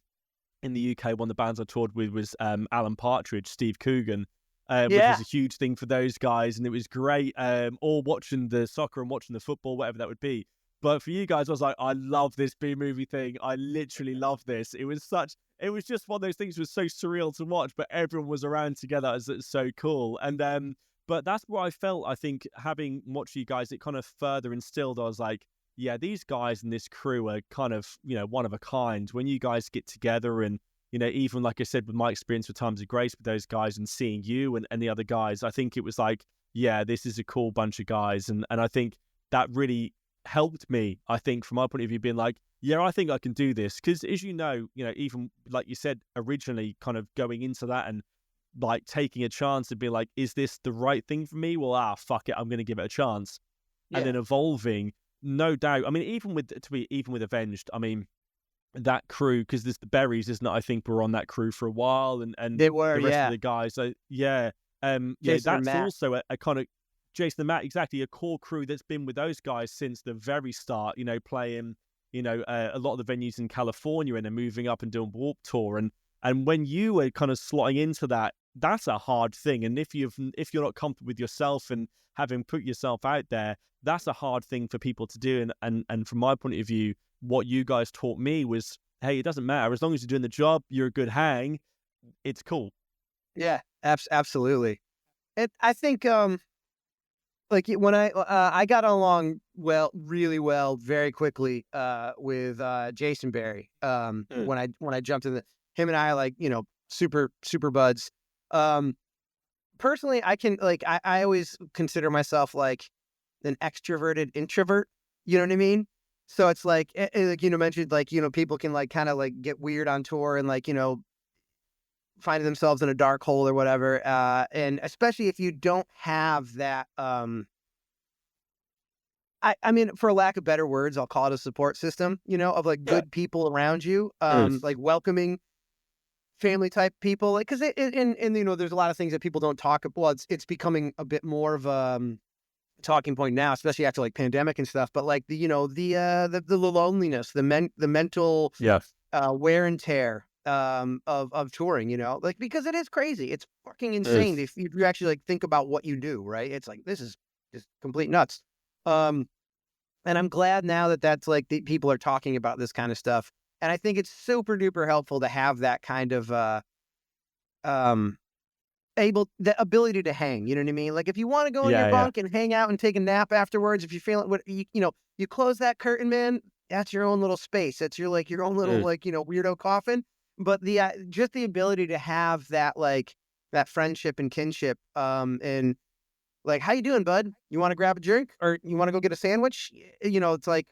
the UK, one of the bands I toured with was Alan Partridge, Steve Coogan. Which Yeah. was a huge thing for those guys, and it was great. All watching the soccer and watching the football, whatever that would be. But for you guys, I was like, I love this B movie thing. I literally love this. It was just one of those things that was so surreal to watch, but everyone was around together. It's so cool. And but that's what I felt. I think having watched you guys, it kind of further instilled. I was like, yeah, these guys and this crew are kind of one of a kind. When you guys get together and even like I said, with my experience with Times of Grace with those guys and seeing you and the other guys, I think it was like, yeah, this is a cool bunch of guys. And I think that really helped me, I think, from my point of view, being like, yeah, I think I can do this. Because as even like you said, originally kind of going into that and like taking a chance and be like, is this the right thing for me? Well, fuck it, I'm going to give it a chance. And Yeah. then evolving, no doubt. I mean, even with Avenged, I mean, that crew, because there's the Berries, isn't it? I think were on that crew for a while, and They were, the rest of yeah. the guys. So yeah, Jason and that's Matt. also a kind of Jason and Matt, exactly, a core crew that's been with those guys since the very start. Playing a lot of the venues in California, and then moving up and doing Warped Tour, and when you were kind of slotting into that, that's a hard thing. And if you're not comfortable with yourself and having put yourself out there, that's a hard thing for people to do. And from my point of view, what you guys taught me was, hey, it doesn't matter. As long as you're doing the job, you're a good hang, it's cool. Yeah, absolutely. I think like when I got along really well, very quickly with Jason Barry. Mm. When I jumped in him and I like super buds. Um, Personally, I can like I always consider myself like an extroverted introvert. You know what I mean? So it's like like mentioned like people can like kind of like get weird on tour and like find themselves in a dark hole or whatever. And especially if you don't have that I mean, for lack of better words, I'll call it a support system, of like Yeah. good people around you, Mm. like welcoming family type people, like, cause and there's a lot of things that people don't talk about. Well, it's becoming a bit more of a talking point now, especially after like pandemic and stuff, but like the loneliness, the mental, Yeah. wear and tear, of touring, like, because it is crazy. It's fucking Mm. insane if you actually like think about what you do, right? It's like, this is just complete nuts. Um, and I'm glad now that that's like the people are talking about this kind of stuff. And I think it's super duper helpful to have that kind of, um, the ability to hang, you know what I mean? Like if you want to go in your Yeah, yeah. bunk and hang out and take a nap afterwards, if you feel it, you close that curtain, man, that's your own little space. That's your own little, Mm. like, weirdo coffin. But just the ability to have that, like that friendship and kinship, and like, how you doing, bud? You want to grab a drink or you want to go get a sandwich? It's like,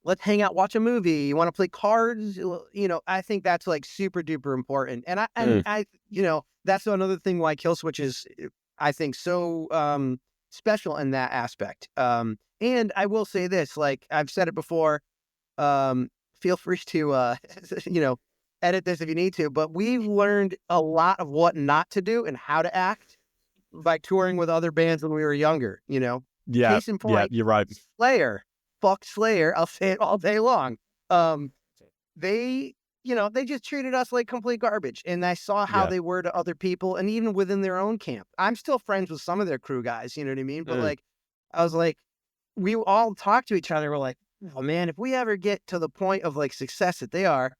let's hang out, watch a movie. You want to play cards? I think that's like super duper important. And Mm. that's another thing why Killswitch is, I think, so special in that aspect. And I will say this, like I've said it before, feel free to edit this if you need to, but we've learned a lot of what not to do and how to act by touring with other bands when we were younger. Yeah, Case in yeah, point, you're right. Slayer. Fuck Slayer. I'll say it all day long. They, they just treated us like complete garbage. And I saw how Yeah. they were to other people and even within their own camp. I'm still friends with some of their crew guys, you know what I mean? But Mm. like, I was like, we all talked to each other. We're like, oh man, if we ever get to the point of like success that they are,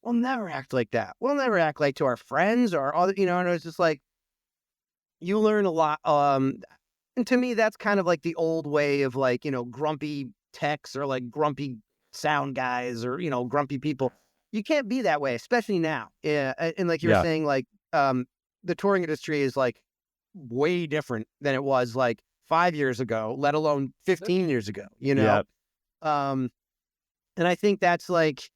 we'll never act like that. We'll never act like to our friends or other, and it was just like, you learn a lot. And to me, that's kind of like the old way of like, grumpy techs or like grumpy sound guys or, grumpy people. You can't be that way, especially now. Yeah. And like you were Yeah. saying, like, the touring industry is like way different than it was like 5 years ago, let alone 15 years ago, Yeah. Um, and I think that's like,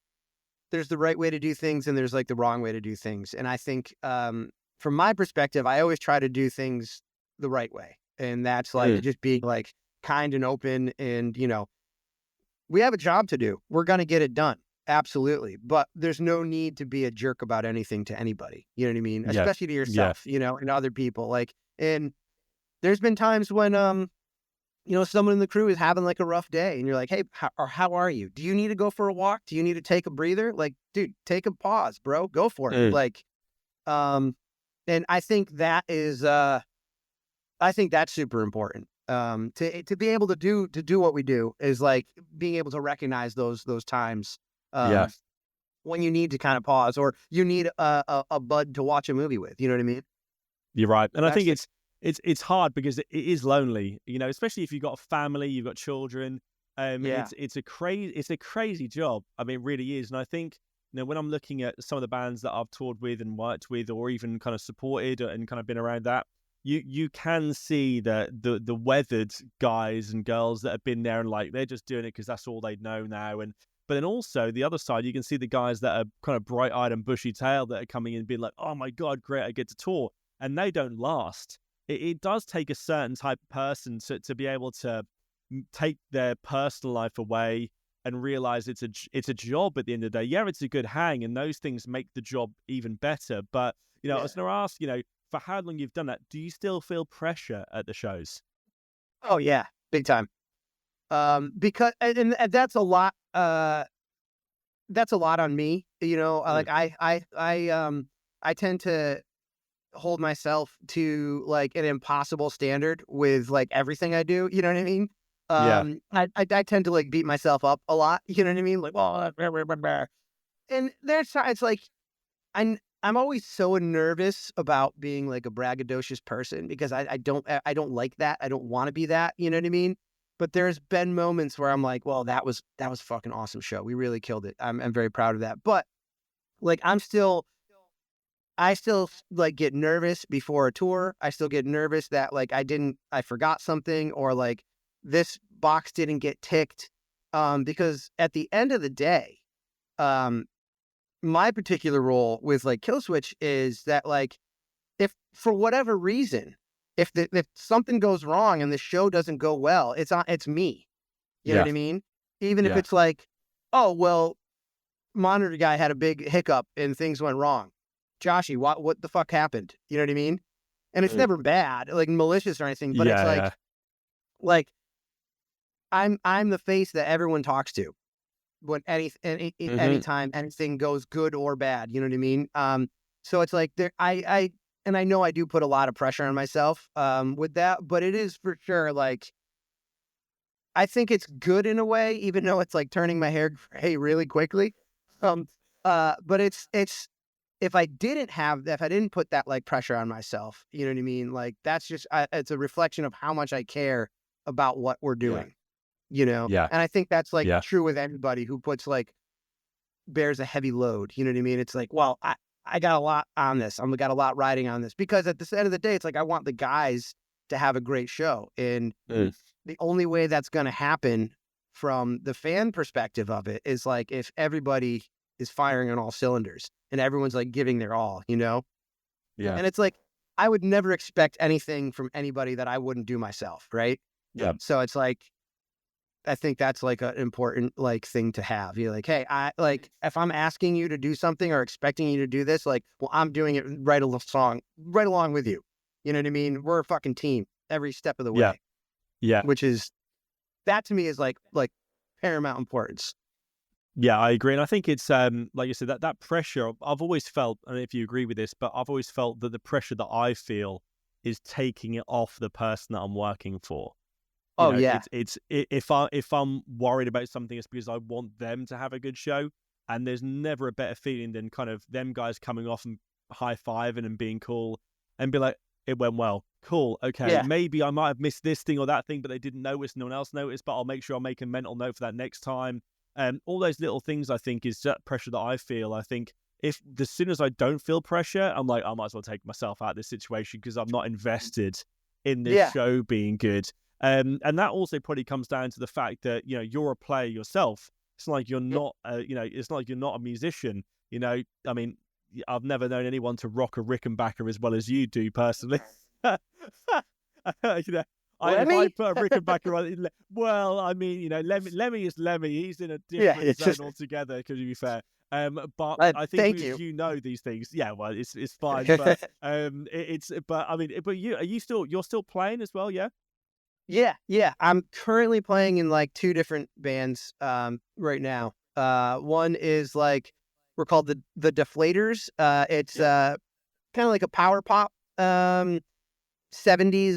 there's the right way to do things and there's like the wrong way to do things. And I think, from my perspective, I always try to do things the right way. And that's like Mm. just being like kind and open and, we have a job to do. We're going to get it done. Absolutely. But there's no need to be a jerk about anything to anybody. You know what I mean? Yeah. Especially to Yeah. yourself, and other people. Like, and there's been times when, someone in the crew is having like a rough day and you're like, hey, how are you? Do you need to go for a walk? Do you need to take a breather? Like, dude, take a pause, bro. Go for it. Mm. Like, and I think that is, I think that's super important. To be able to do what we do is like being able to recognize those times, Yeah. when you need to kind of pause or you need a bud to watch a movie with. You know what I mean? You're right. And I That's think the, it's hard because it is lonely, especially if you've got a family, you've got children. yeah, It's a crazy job. I mean, it really is. And I think, when I'm looking at some of the bands that I've toured with and worked with or even kind of supported and kind of been around that, you can see that the weathered guys and girls that have been there and like they're just doing it because that's all they know now. But then also the other side, you can see the guys that are kind of bright-eyed and bushy-tailed that are coming in and being like, oh my God, great, I get to tour. And they don't last. It does take a certain type of person to be able to take their personal life away and realize it's a job at the end of the day. Yeah, it's a good hang, and those things make the job even better. But I yeah. was going to ask, for how long you've done that, do you still feel pressure at the shows? Oh yeah, big time. Because and that's a lot. That's a lot on me. Mm. Like I tend to hold myself to like an impossible standard with like everything I do. You know what I mean? Yeah. I tend to like beat myself up a lot. You know what I mean? Like, well, blah, blah, blah, blah. And it's like I'm always so nervous about being like a braggadocious person because I don't like that. I don't want to be that. You know what I mean? But there's been moments where I'm like, well, that was a fucking awesome show. We really killed it. I'm very proud of that. But like I still like get nervous before a tour. I still get nervous that like I forgot something or like this box didn't get ticked. Because at the end of the day, um, my particular role with like Killswitch is that like if for whatever reason, if something goes wrong and the show doesn't go well, it's me. You know Yeah. what I mean? Even if Yeah. it's like, oh well, monitor guy had a big hiccup and things went wrong. Joshy, what the fuck happened? You know what I mean? And it's Mm. never bad, like malicious or anything, but it's Yeah. Yeah. like I'm the face that everyone talks to when Hmm. anytime anything goes good or bad. You know what I mean? So it's like there and I know I do put a lot of pressure on myself with that, but it is for sure like I think it's good in a way, even though it's like turning my hair gray really quickly. Um, but it's if I didn't have that, if I didn't put that like pressure on myself, you know what I mean? Like that's just it's a reflection of how much I care about what we're Yeah. doing, Yeah. And I think that's like Yeah. true with everybody who bears a heavy load. You know what I mean? It's like, well, I got a lot on this. I'm got a lot riding on this because at the end of the day, it's like I want the guys to have a great show, and Mm. the only way that's going to happen from the fan perspective of it is like if everybody is firing on all cylinders and everyone's like giving their all, Yeah. And it's like I would never expect anything from anybody that I wouldn't do myself, right? Yeah. So it's like I think that's like an important like thing to have. You're like, hey, I like if I'm asking you to do something or expecting you to do this, like, well, I'm doing it right along with you. You know what I mean? We're a fucking team every step of the Yeah. way, Yeah. which is that to me is like paramount importance. Yeah, I agree. And I think it's like you said, that pressure I've always felt, I don't know if you agree with this, but I've always felt that the pressure that I feel is taking it off the person that I'm working for. You Oh know, yeah, if I'm worried about something, it's because I want them to have a good show. And there's never a better feeling than kind of them guys coming off and high-fiving and being cool and be like, it went well. Cool. Okay. yeah, Maybe I might have missed this thing or that thing, but they didn't notice, no one else noticed, but I'll make sure I make a mental note for that next time. All those little things, I think, is that pressure that I feel. I think if as soon as I don't feel pressure, I'm like, I might as well take myself out of this situation because I'm not invested in this yeah, show being good. And that also probably comes down to the fact that, you know, you're a player yourself. It's not like you're yeah. not, it's not like you're not a musician. You know, I mean, I've never known anyone to rock a Rickenbacker as well as you do personally. You know, if I Lemmy. put a Rickenbacker on, well, I mean, you know, Lemmy is Lemmy. He's in a Yeah, different it's zone just. altogether. To be fair, but I think Thank because you. you know these things, yeah, well, it's fine. But but I mean, but you're still playing as well, yeah? Yeah, yeah. I'm currently playing in like two different bands right now. One is like we're called the Deflators. It's Yep. kind of like a power pop 70s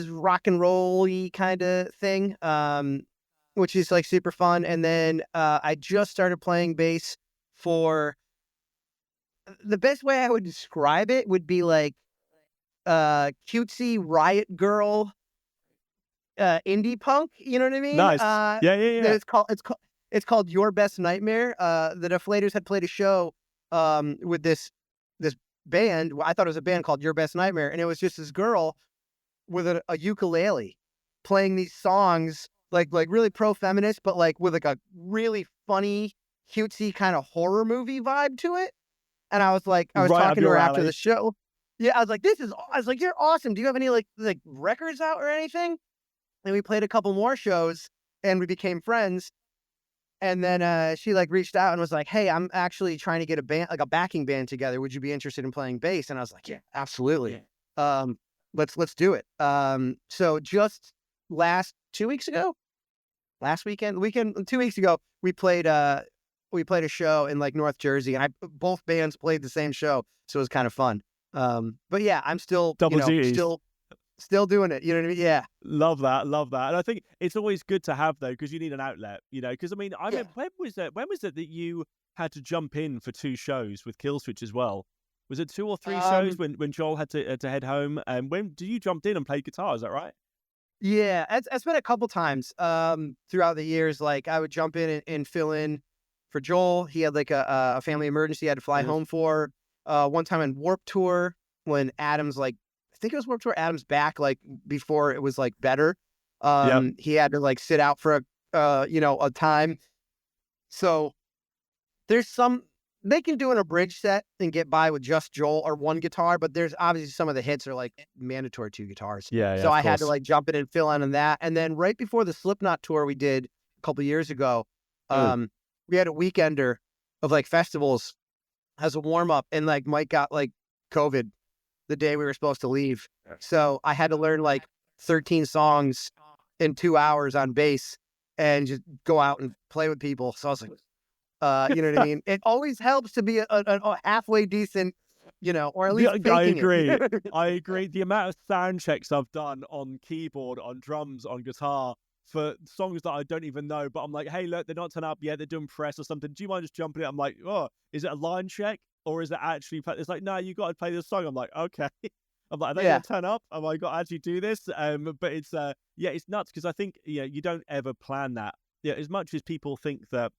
rock and roll-y kind of thing. Which is like super fun. And then I just started playing bass for the best way I would describe it would be like cutesy riot girl indie punk, you know what I mean? Nice. Yeah, yeah, yeah. It's called Your Best Nightmare. The Deflators had played a show with this band. Well, I thought it was a band called Your Best Nightmare, and it was just this girl with a ukulele playing these songs like really pro feminist, but like with like a really funny, cutesy kind of horror movie vibe to it. And I was Right up talking to her your after the alley. show. Yeah, I was like, you're awesome. Do you have any like records out or anything? And we played a couple more shows and we became friends. And then she like reached out and was like, "Hey, I'm actually trying to get a band, like a backing band together. Would you be interested in playing bass?" And I was like, "Yeah, absolutely. Um, let's do it." So just last 2 weeks ago, last weekend, 2 weeks ago, we played a show in like North Jersey, and I both bands played the same show, so it was kind of fun. But yeah, I'm still, Double duties. still doing it. You know what I mean? Yeah, Love that, love that. And I think it's always good to have though, because you need an outlet, you know. Because I mean, I yeah. remember when was it that you had to jump in for two shows with Killswitch as well? Was it two or three shows Um, when Joel had to head home? And when did you jumped in and played guitar? Is that right? Yeah, it's been a couple times throughout the years. Like I would jump in and fill in for Joel. He had like a family emergency he had to fly Mhm. home for. One time in Warp Tour when Adam's like, I think it was Warp Tour. Adam's back like before it was like better. Yep. He had to like sit out for a time. So there's some they can do an abridged set and get by with just Joel or one guitar, but there's obviously some of the hits are like mandatory two guitars. Yeah, yeah, So of I had to course. like jump in and fill in on that. And then right before the Slipknot tour we did a couple years ago, Mm. we had a weekender of like festivals as a warm up, and like Mike got like COVID the day we were supposed to leave. So I had to learn like 13 songs in 2 hours on bass and just go out and play with people. So I was like, you know what I mean? It always helps to be a halfway decent, or at least I faking agree. it. I agree. The amount of sound checks I've done on keyboard, on drums, on guitar for songs that I don't even know, but I'm like, hey, look, they're not turning up yet. They're doing press or something. Do you mind just jumping in? I'm like, oh, is it a line check or is it actually? It's like, no, you got to play this song. I'm like, okay. I'm like, are they Yeah. going to turn up? Am I got to actually do this? But it's yeah, it's nuts because I think you don't ever plan that. Yeah, as much as people think that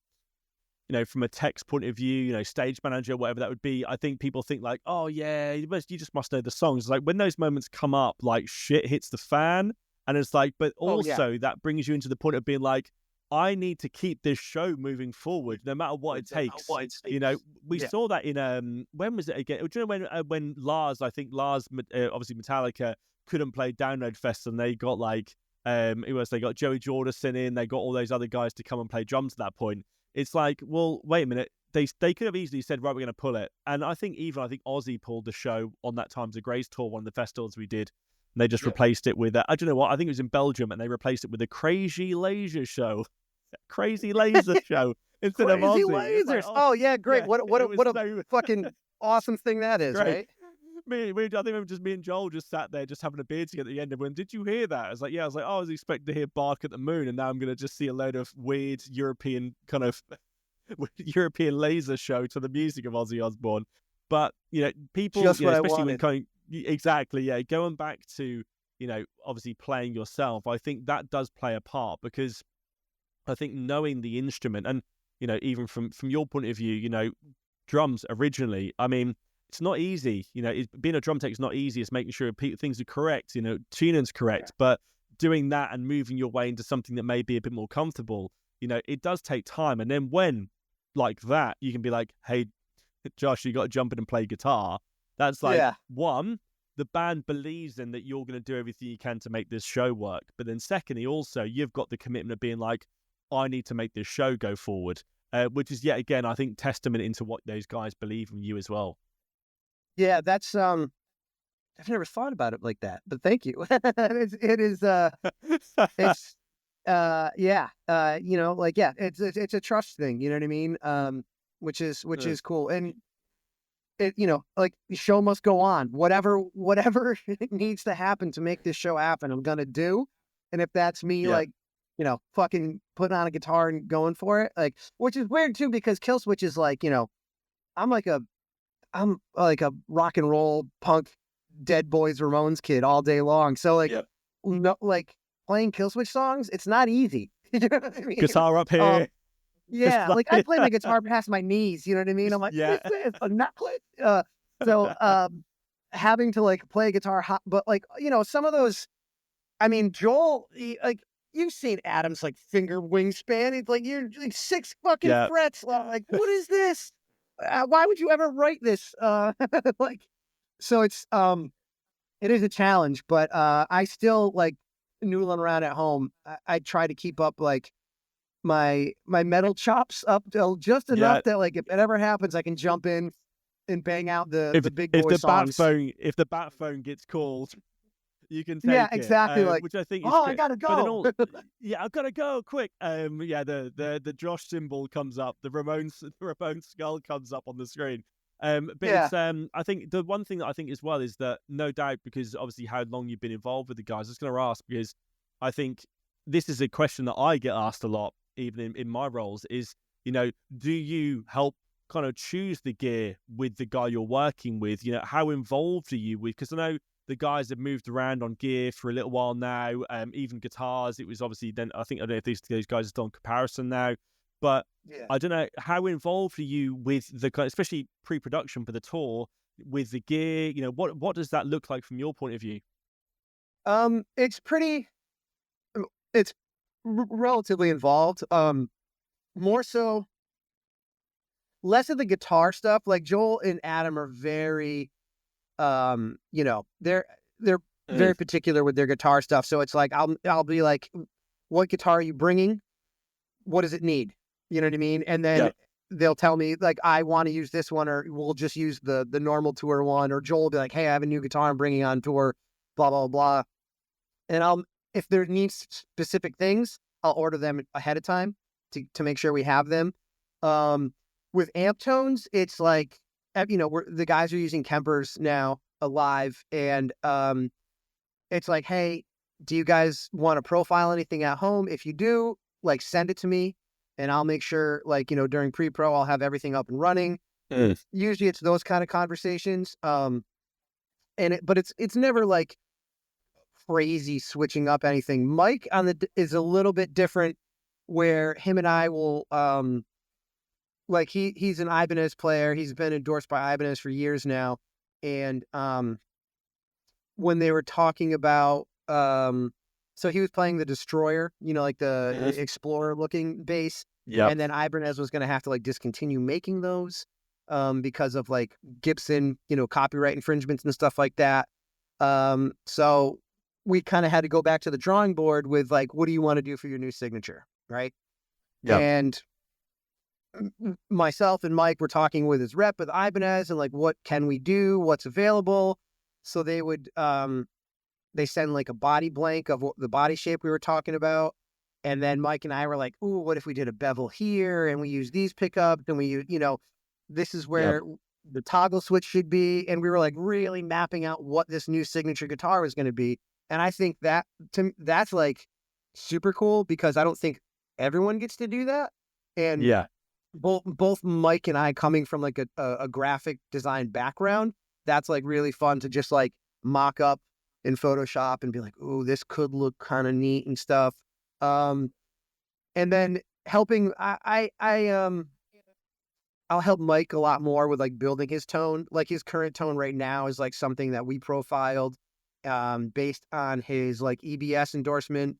from a text point of view, stage manager, whatever that would be, I think people think like, oh yeah, you just must know the songs. It's like when those moments come up, like shit hits the fan, and it's like, but Oh yeah. also that brings you into the point of being like, I need to keep this show moving forward, no matter what it takes. We Yeah. saw that in when was it again? Do you know when Lars, I think Lars, obviously Metallica couldn't play Download Fest, and they got like who else? They got Joey Jordison in, they got all those other guys to come and play drums at that point. It's like, well, wait a minute. They could have easily said, right, we're going to pull it. And I think Ozzy pulled the show on that Times of Grace tour, one of the festivals we did. And they just replaced it with, I don't know what, I think it was in Belgium, and they replaced it with a Crazy Laser Show. Crazy Laser Show. instead of Crazy Ozzy. It's like, lasers. Oh yeah, great. yeah, what it was a so fucking awesome thing that is, great. right? I think just me and Joel just sat there just having a beer together at the end of when, did you hear that? I was like, yeah. I was like, oh, I was expecting to hear Bark at the Moon, and now I'm going to just see a load of weird European kind of European laser show to the music of Ozzy Osbourne. But, people, Just what I especially when wanted. exactly, yeah, going back to, obviously playing yourself, I think that does play a part, because I think knowing the instrument and, even from your point of view, drums originally, I mean, it's not easy. Being a drum tech is not easy. It's making sure things are correct, tuning's correct, but doing that and moving your way into something that may be a bit more comfortable, it does take time. And then when, like that, you can be like, hey, Josh, you got to jump in and play guitar. That's like, Yeah. one, the band believes in that you're going to do everything you can to make this show work. But then secondly, also, you've got the commitment of being like, I need to make this show go forward, which is, yet again, I think, testament into what those guys believe in you as well. Yeah, that's I've never thought about it like that, but thank you. It is it's yeah, like, yeah, it's a trust thing, you know what I mean? Which is cool. And it, like, the show must go on. Whatever needs to happen to make this show happen, I'm gonna do. And if that's me, Yeah. like, fucking putting on a guitar and going for it, like, which is weird too, because Killswitch is like, I'm like a rock and roll punk Dead Boys Ramones kid all day long. So like, Yep. no, like, playing Killswitch songs, it's not easy. You know what I mean? Guitar up here. Yeah, like, I play my guitar past my knees. You know what I mean? I'm like, Yeah. what is this? A necklace? So having to, like, play guitar, but, like, some of those. I mean, Joel, like, you've seen Adam's, like, finger wingspan. It's like, you're like 6 fucking Yeah. frets. Like, what is this? Why would you ever write this? Like, so it is a challenge, but I still, like, noodling around at home. I try to keep up, like, my metal chops up till just enough Yeah. that, like, if it ever happens, I can jump in and bang out the big If boy the songs. bat phone gets called, you can take Yeah, exactly. it, like, which I think is oh, I good. gotta But then go. yeah, I've got to go quick. Yeah, the Josh symbol comes up, the Ramon skull comes up on the screen. But Yeah. it's I think the one thing that I think as well is that, no doubt, because obviously how long you've been involved with the guys, I was going to ask, because I think this is a question that I get asked a lot, even in my roles, is, do you help kind of choose the gear with the guy you're working with? How involved are you with? Because I know the guys have moved around on gear for a little while now. Even guitars, it was obviously then, I don't know if those guys have done comparison now, but Yeah. I don't know, how involved are you with the, especially pre-production for the tour, with the gear? What does that look like from your point of view? It's pretty. It's relatively involved. More so, less of the guitar stuff. Like, Joel and Adam are very, they're very particular with their guitar stuff. So it's like, I'll be like, what guitar are you bringing? What does it need? You know what I mean? And then they'll tell me, like, I want to use this one, or we'll just use the normal tour one. Or Joel will be like, hey, I have a new guitar I'm bringing on tour, blah, blah, blah. And if there needs specific things, I'll order them ahead of time to make sure we have them. With amp tones, it's like, the guys are using Kempers now alive, and it's like, hey, do you guys want to profile anything at home? If you do, like, send it to me, and I'll make sure, like, during pre-pro, I'll have everything up and running. Usually it's those kind of conversations. But it's never like crazy switching up anything. Mike is a little bit different, where him and I will, like, he's an Ibanez player. He's been endorsed by Ibanez for years now. And when they were talking about, so he was playing the Destroyer, like the Explorer looking bass. Yeah. And then Ibanez was going to have to, like, discontinue making those because of, like, Gibson, copyright infringements and stuff like that. So we kind of had to go back to the drawing board with, like, what do you want to do for your new signature? Right. Yeah. And myself and Mike were talking with his rep with Ibanez, and, like, what can we do? What's available? So they send, like, a body blank of the body shape we were talking about. And then Mike and I were like, ooh, what if we did a bevel here and we use these pickups and we, this is where the toggle switch should be. And we were like really mapping out what this new signature guitar was going to be. And I think that's like super cool because I don't think everyone gets to do that. And both Mike and I coming from like a graphic design background, that's like really fun to just like mock up in Photoshop and be like, ooh, this could look kind of neat and stuff. And then helping, I'll help Mike a lot more with like building his tone. Like his current tone right now is like something that we profiled, based on his like EBS endorsement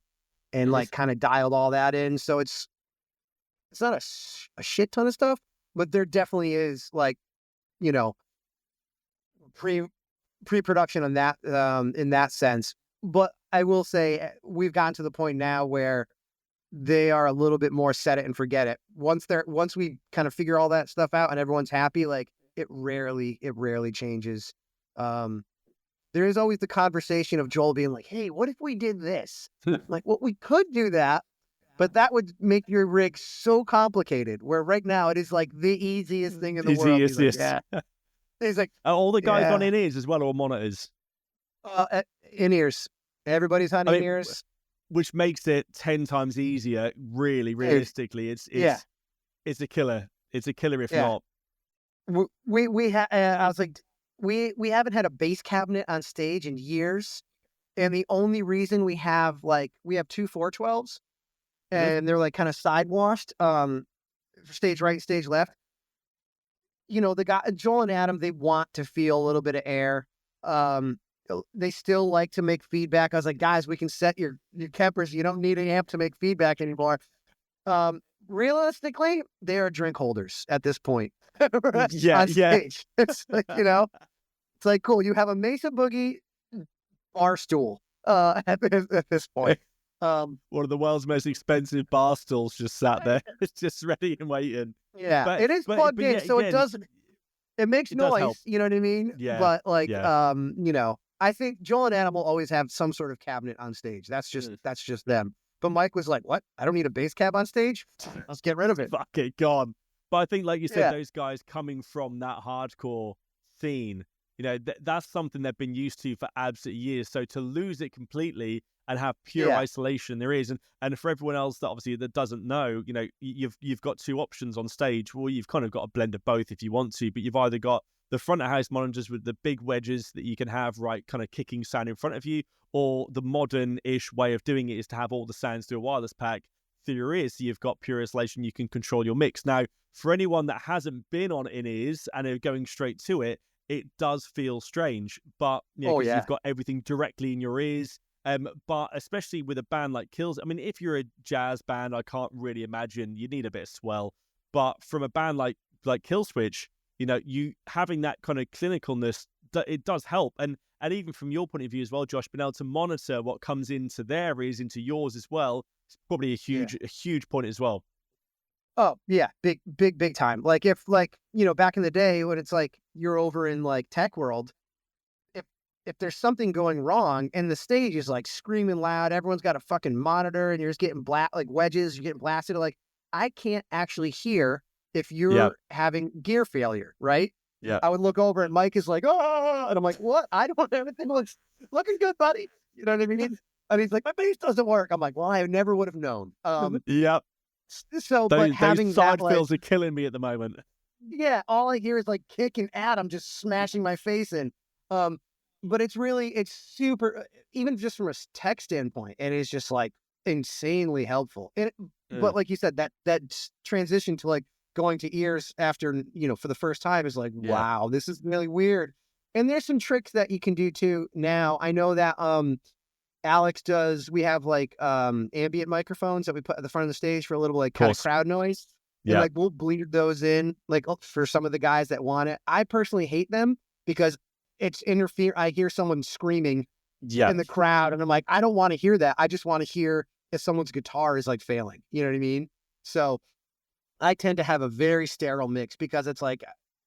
and like kind of dialed all that in. So it's not a shit ton of stuff, but there definitely is like, pre-production on that, in that sense. But I will say we've gotten to the point now where they are a little bit more set it and forget it. Once we kind of figure all that stuff out and everyone's happy, like it rarely changes. There is always the conversation of Joel being like, hey, what if we did this? Like, well, we could do that, but that would make your rig so complicated, where right now it is like the easiest thing in the world. He's like, yeah. He's like, all the guys on in-ears as well, or monitors? In-ears. Everybody's on in-ears. Which makes it 10 times easier, really, realistically. It's a killer. It's a killer if not. I was like, we haven't had a bass cabinet on stage in years. And the only reason we have two 412s and they're like kind of side washed, stage right, stage left. The guy, Joel and Adam, they want to feel a little bit of air. They still like to make feedback. I was like, guys, we can set your Kempers. You don't need an amp to make feedback anymore. Realistically, they are drink holders at this point. On stage. It's like, it's like, cool. You have a Mesa Boogie bar stool at this point. One of the world's most expensive bar stools just sat there. It's just ready and waiting. Yeah, but it is plugged in, so it doesn't. It makes noise. You know what I mean? Yeah. But I think Joel and Adam will always have some sort of cabinet on stage. That's just them. But Mike was like, "What? I don't need a bass cab on stage. Let's get rid of it. Fuck it, gone." But I think, like you said, those guys coming from that hardcore scene, that's something they've been used to for absolute years. So to lose it completely and have pure isolation, there is, and for everyone else that doesn't know, you've got two options on stage. Well, you've kind of got a blend of both if you want to, but you've either got the front of house monitors with the big wedges that you can have kind of kicking sound in front of you, or the modern-ish way of doing it is to have all the sounds through a wireless pack through your ears, so you've got pure isolation. You can control your mix. Now, for anyone that hasn't been on in-ears and are going straight to it, it does feel strange, but you've got everything directly in your ears. But especially with a band like Kills, I mean, if you're a jazz band, I can't really imagine you need a bit of swell. But from a band like Killswitch, you having that kind of clinicalness, it does help. And even from your point of view as well, Josh, being able to monitor what comes into their ears, into yours as well, it's probably a huge point as well. Oh yeah, big time. Like if back in the day when it's like you're over in like tech world, if there's something going wrong and the stage is like screaming loud, everyone's got a fucking monitor and you're just getting wedges, you're getting blasted. Like I can't actually hear if you're having gear failure, right? Yeah. I would look over and Mike is like, oh, and I'm like, what? I don't, everything looks looking good, buddy. You know what I mean? And he's like, my bass doesn't work. I'm like, well, I never would have known. Yep. So, but having those side that, fills are killing me at the moment. Yeah, all I hear is like Kick and Adam just smashing my face in. But it's super, even just from a tech standpoint, it is just like insanely helpful. But like you said, that transition to like going to ears after, for the first time is like, wow, this is really weird. And there's some tricks that you can do too now. I know that Alex does, we have like ambient microphones that we put at the front of the stage for a little like kind of crowd noise. And like we'll bleed those in like for some of the guys that want it. I personally hate them because it's I hear someone screaming in the crowd and I'm like, I don't want to hear that. I just want to hear if someone's guitar is like failing. You know what I mean? So I tend to have a very sterile mix because it's like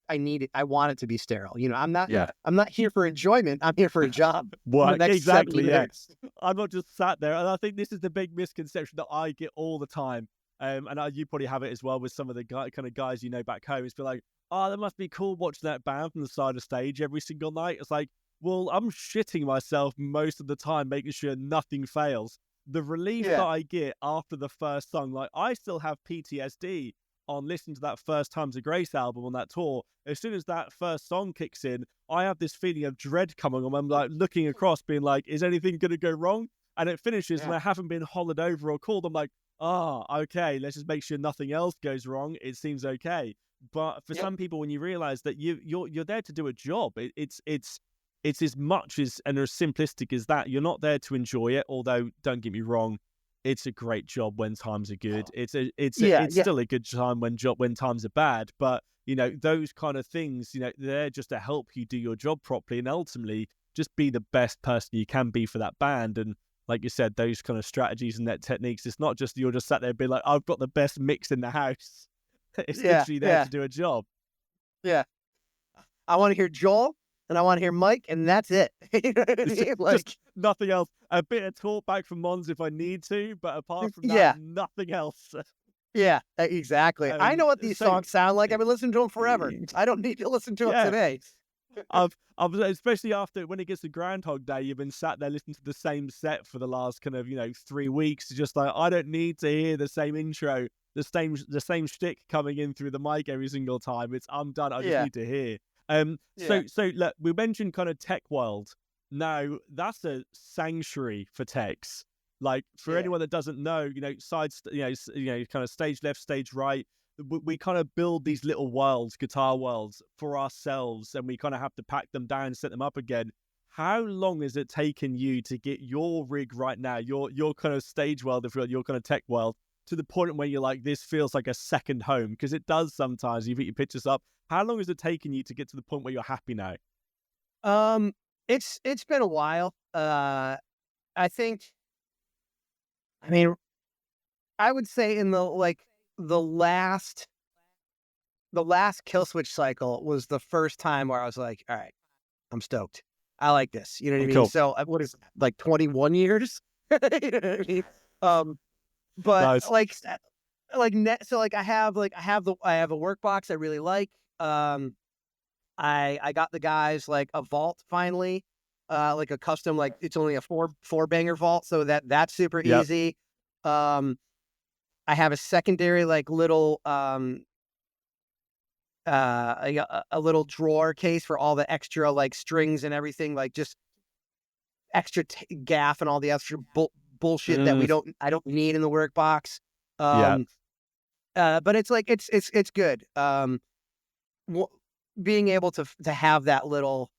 I need it. I want it to be sterile. I'm not Yeah. here for enjoyment. I'm here for a job. Work. Next Exactly. 7 Yeah. years. I'm not just sat there. And I think this is the big misconception that I get all the time. And you probably have it as well with some of the kind of guys back home. It's been like, oh, that must be cool watching that band from the side of the stage every single night. It's like, well, I'm shitting myself most of the time, making sure nothing fails. The relief that I get after the first song, like I still have PTSD on listening to that First Times of Grace album on that tour. As soon as that first song kicks in, I have this feeling of dread coming on. I'm like looking across, being like, is anything going to go wrong? And it finishes and I haven't been hollered over or called. I'm like, okay, let's just make sure nothing else goes wrong. It seems okay. But for some people, when you realize that you're there to do a job, it's as much as and as simplistic as that. You're not there to enjoy it. Although, don't get me wrong, it's a great job when times are good. It's still a good time when times are bad. But those kind of things, they're just to help you do your job properly and ultimately just be the best person you can be for that band. And like you said, those kind of strategies and that techniques, it's not just you're just sat there being like, I've got the best mix in the house. It's literally there to do a job. Yeah. I want to hear Joel and I want to hear Mike, and that's it. You know what I mean? Just nothing else. A bit of talk back from Mons if I need to, but apart from that, nothing else. Yeah, exactly. I know what these songs sound like. I've been listening to them forever. I don't need to listen to them today. I've especially after when it gets to Groundhog Day, you've been sat there listening to the same set for the last kind of 3 weeks. Just like, I don't need to hear the same intro, the same shtick coming in through the mic every single time. I'm done. I just need to hear. So look, we mentioned kind of tech world. Now that's a sanctuary for techs. Like for anyone that doesn't know, kind of stage left, stage right. We kind of build these little worlds, guitar worlds, for ourselves, and we kind of have to pack them down and set them up again. How long has it taken you to get your rig right now, your kind of stage world, if your kind of tech world, to the point where you're like, this feels like a second home? Because it does sometimes. You put your pictures up. How long has it taken you to get to the point where you're happy now? It's been a while. I would say in the last Killswitch cycle was the first time where I was like, all right, I'm stoked. I like this. You know what I mean? Cool. So what is it, like 21 years? You know what I mean? But nice. so I have a work box I really like. I got the guys like a vault finally, like a custom, like it's only a four banger vault, so that's super easy. I have a secondary like little a little drawer case for all the extra like strings and everything, like just extra gaff and all the extra bullshit that I don't need in the work box. But it's like it's good. Being able to have that little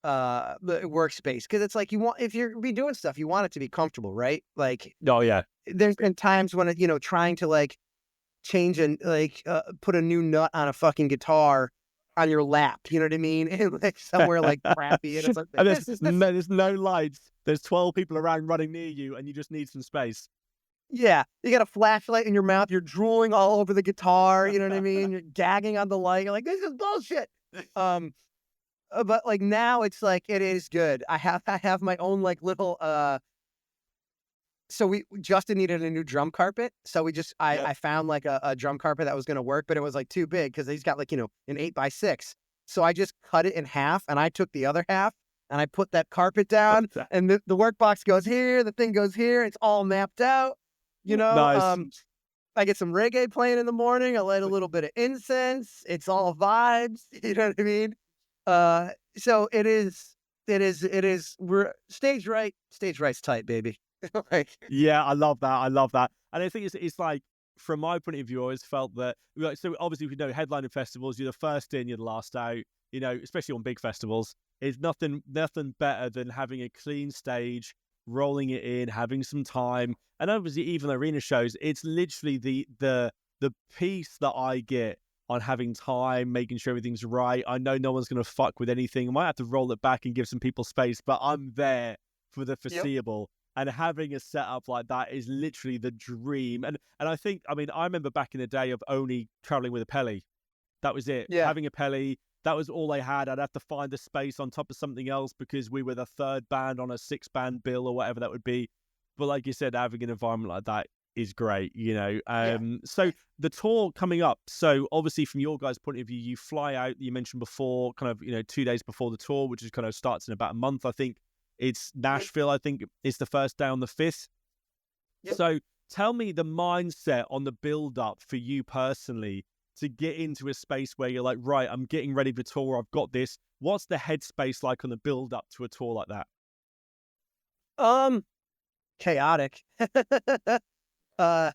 workspace, because it's like if you're be doing stuff, you want it to be comfortable, right? Like, there's been times when trying to like change and like put a new nut on a fucking guitar on your lap, you know what I mean? And like somewhere like crappy, and it's like, and there's no lights. There's 12 people around running near you, and you just need some space. Yeah, you got a flashlight in your mouth. You're drooling all over the guitar. You know what I mean? You're gagging on the light. You're like, this is bullshit. But like now, it's like it is good. I have my own like little. So Justin needed a new drum carpet, so I found like a drum carpet that was gonna work, but it was like too big because he's got like an 8x6. So I just cut it in half, and I took the other half, and I put that carpet down, and the work box goes here, the thing goes here. It's all mapped out. Nice. I get some reggae playing in the morning. I light a little bit of incense. It's all vibes. You know what I mean? So it is. We're stage right's tight, baby. I love that. And I think it's like, from my point of view, I always felt that, so obviously we know headlining festivals, you're the first in, you're the last out, especially on big festivals. It's nothing better than having a clean stage, rolling it in, having some time. And obviously even arena shows, it's literally the piece that I get on having time, making sure everything's right. I know no one's going to fuck with anything. I might have to roll it back and give some people space, but I'm there for the foreseeable. And having a setup like that is literally the dream. And I think, I remember back in the day of only traveling with a Pele. That was it. Yeah. Having a Pelly, that was all I had. I'd have to find a space on top of something else because we were the third band on a 6-band bill or whatever that would be. But like you said, having an environment like that is great, So the tour coming up. So obviously from your guys' point of view, you fly out, you mentioned before, kind of, 2 days before the tour, which is kind of starts in about a month. I think it's Nashville, I think it's the first day on the 5th. Yep. So tell me the mindset on the build up for you personally to get into a space where you're like, right, I'm getting ready for tour. I've got this. What's the headspace like on the build up to a tour like that? Chaotic. So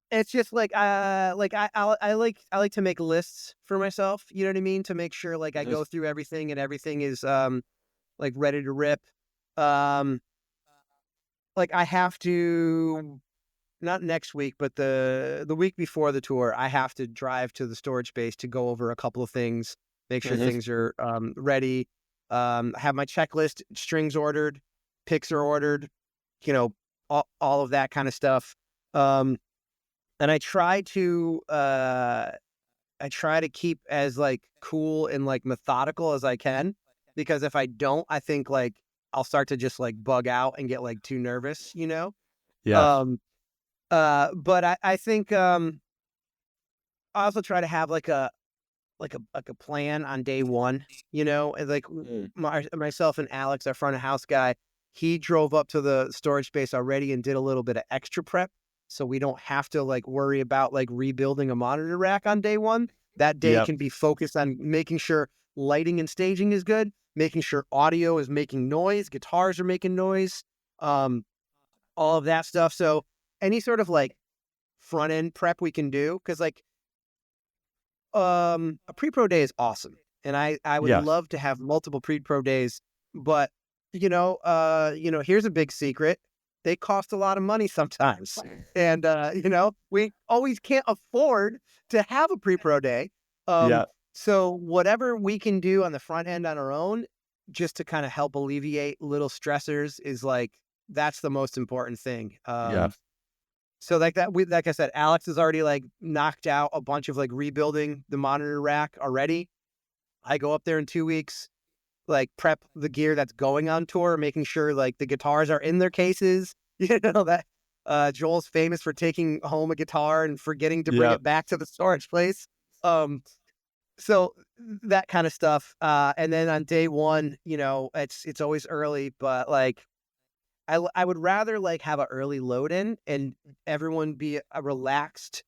it's just like I like to make lists for myself, you know what I mean, to make sure like I go through everything and everything is like ready to rip. Like I have to, not next week, but the week before the tour, I have to drive to the storage space to go over a couple of things, make sure things are ready. Have my checklist, strings ordered, picks are ordered, all of that kind of stuff. And I try to keep as like cool and like methodical as I can, because if I don't, I think like I'll start to just like bug out and get like too nervous, Yeah. But I think I also try to have like a plan on day one, and like myself and Alex, our front of house guy, he drove up to the storage space already and did a little bit of extra prep. So we don't have to like worry about like rebuilding a monitor rack on day one. That day can be focused on making sure lighting and staging is good, making sure audio is making noise, guitars are making noise, all of that stuff. So any sort of like front end prep we can do, because like a pre-pro day is awesome, and I would love to have multiple pre-pro days, but here's a big secret: they cost a lot of money sometimes, and we always can't afford to have a pre-pro day. So whatever we can do on the front end on our own, just to kind of help alleviate little stressors, is like that's the most important thing. So like that, like I said, Alex has already like knocked out a bunch of like rebuilding the monitor rack already. I go up there in 2 weeks, like prep the gear that's going on tour, making sure like the guitars are in their cases. That Joel's famous for taking home a guitar and forgetting to bring it back to the storage place. So that kind of stuff. And then on day one, it's always early, but like I would rather like have an early load in and everyone be a relaxed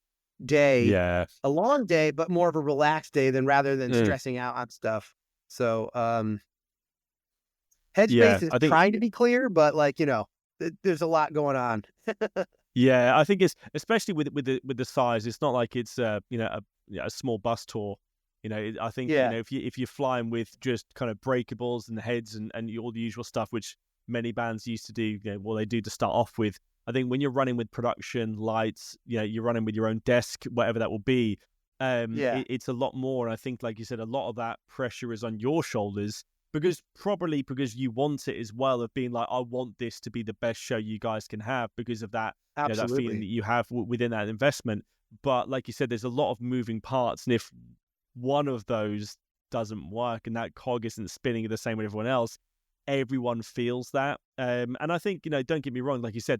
day, a long day, but more of a relaxed day rather than stressing out on stuff. So, headspace is trying to be clear, but like, there's a lot going on. I think it's, especially with the size, it's not like it's a small bus tour. I think if you're flying with just kind of breakables and heads and all the usual stuff, which many bands used to do, they do to start off with. I think when you're running with production lights, you're running with your own desk, whatever that will be. It's a lot more. And I think, like you said, a lot of that pressure is on your shoulders because you want it as well, of being like, I want this to be the best show you guys can have because of that, that feeling that you have within that investment. But like you said, there's a lot of moving parts. And if one of those doesn't work and that cog isn't spinning the same way everyone else, everyone feels that. And I think, don't get me wrong, like you said,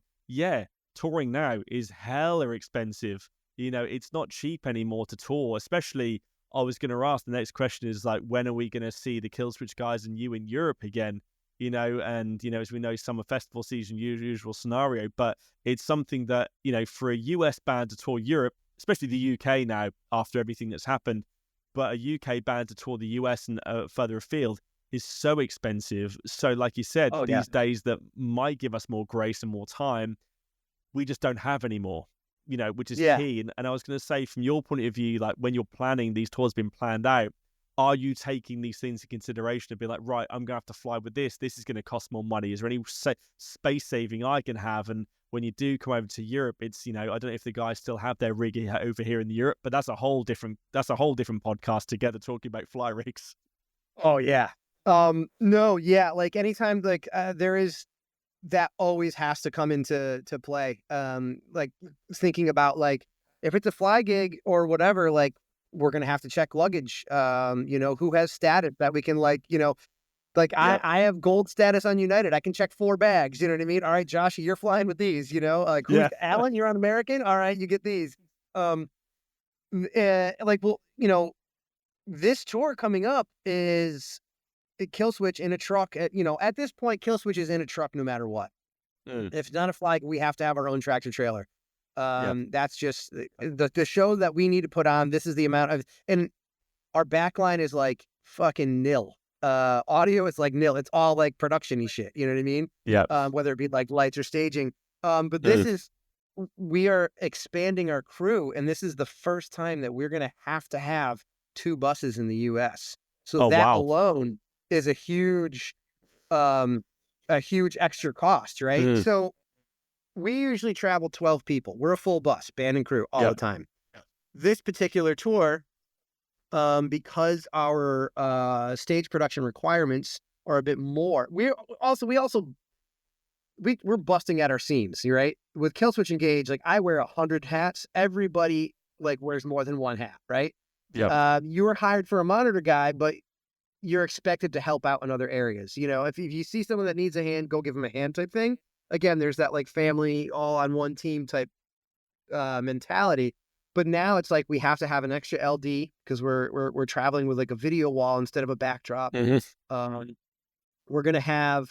touring now is hella expensive. It's not cheap anymore to tour, especially, I was going to ask, the next question is like, when are we going to see the Killswitch guys and you in Europe again? And, as we know, summer festival season, usual scenario, but it's something that, for a US band to tour Europe, especially the UK now, after everything that's happened, but a UK band to tour the US and further afield is so expensive. So like you said, these days that might give us more grace and more time, we just don't have anymore, which is key. And I was going to say, from your point of view, like when you're planning, these tours been planned out, are you taking these things into consideration and be like, right, I'm going to have to fly with this is going to cost more money. Is there any space saving I can have? And when you do come over to Europe, it's, I don't know if the guys still have their rig over here in Europe, but that's a whole different podcast together, talking about fly rigs. Oh yeah. No, yeah. Like anytime, like there is that always has to come into play. Like thinking about like if it's a fly gig or whatever, like we're gonna have to check luggage. Who has status that we can like, like Yep. I have gold status on United. I can check 4 bags. You know what I mean? All right, Josh, you're flying with these. Like Yeah. Alan? You're on American. All right, you get these. This tour coming up is Killswitch in a truck. At this point, Killswitch is in a truck no matter what. Mm. If it's not a flag, we have to have our own tractor trailer. Yep. That's just the show that we need to put on. This is the amount of, and our backline is like fucking nil. Audio is like nil. It's all like production-y shit. You know what I mean? Yeah. Whether it be like lights or staging. But this is, we are expanding our crew, and this is the first time that we're going to have 2 buses in the U.S. So that wow. alone is a huge extra cost, right? So we usually travel 12 people. We're a full bus, band and crew all the time. This particular tour, because our stage production requirements are a bit more, we're busting at our seams, right? With Killswitch Engage, like I wear 100 hats. Everybody like wears more than one hat, right? Yeah. You were hired for a monitor guy, but you're expected to help out in other areas. If you see someone that needs a hand, go give them a hand type thing. Again, there's that like family all on one team type mentality. But now it's like we have to have an extra LD because we're traveling with like a video wall instead of a backdrop. We're gonna have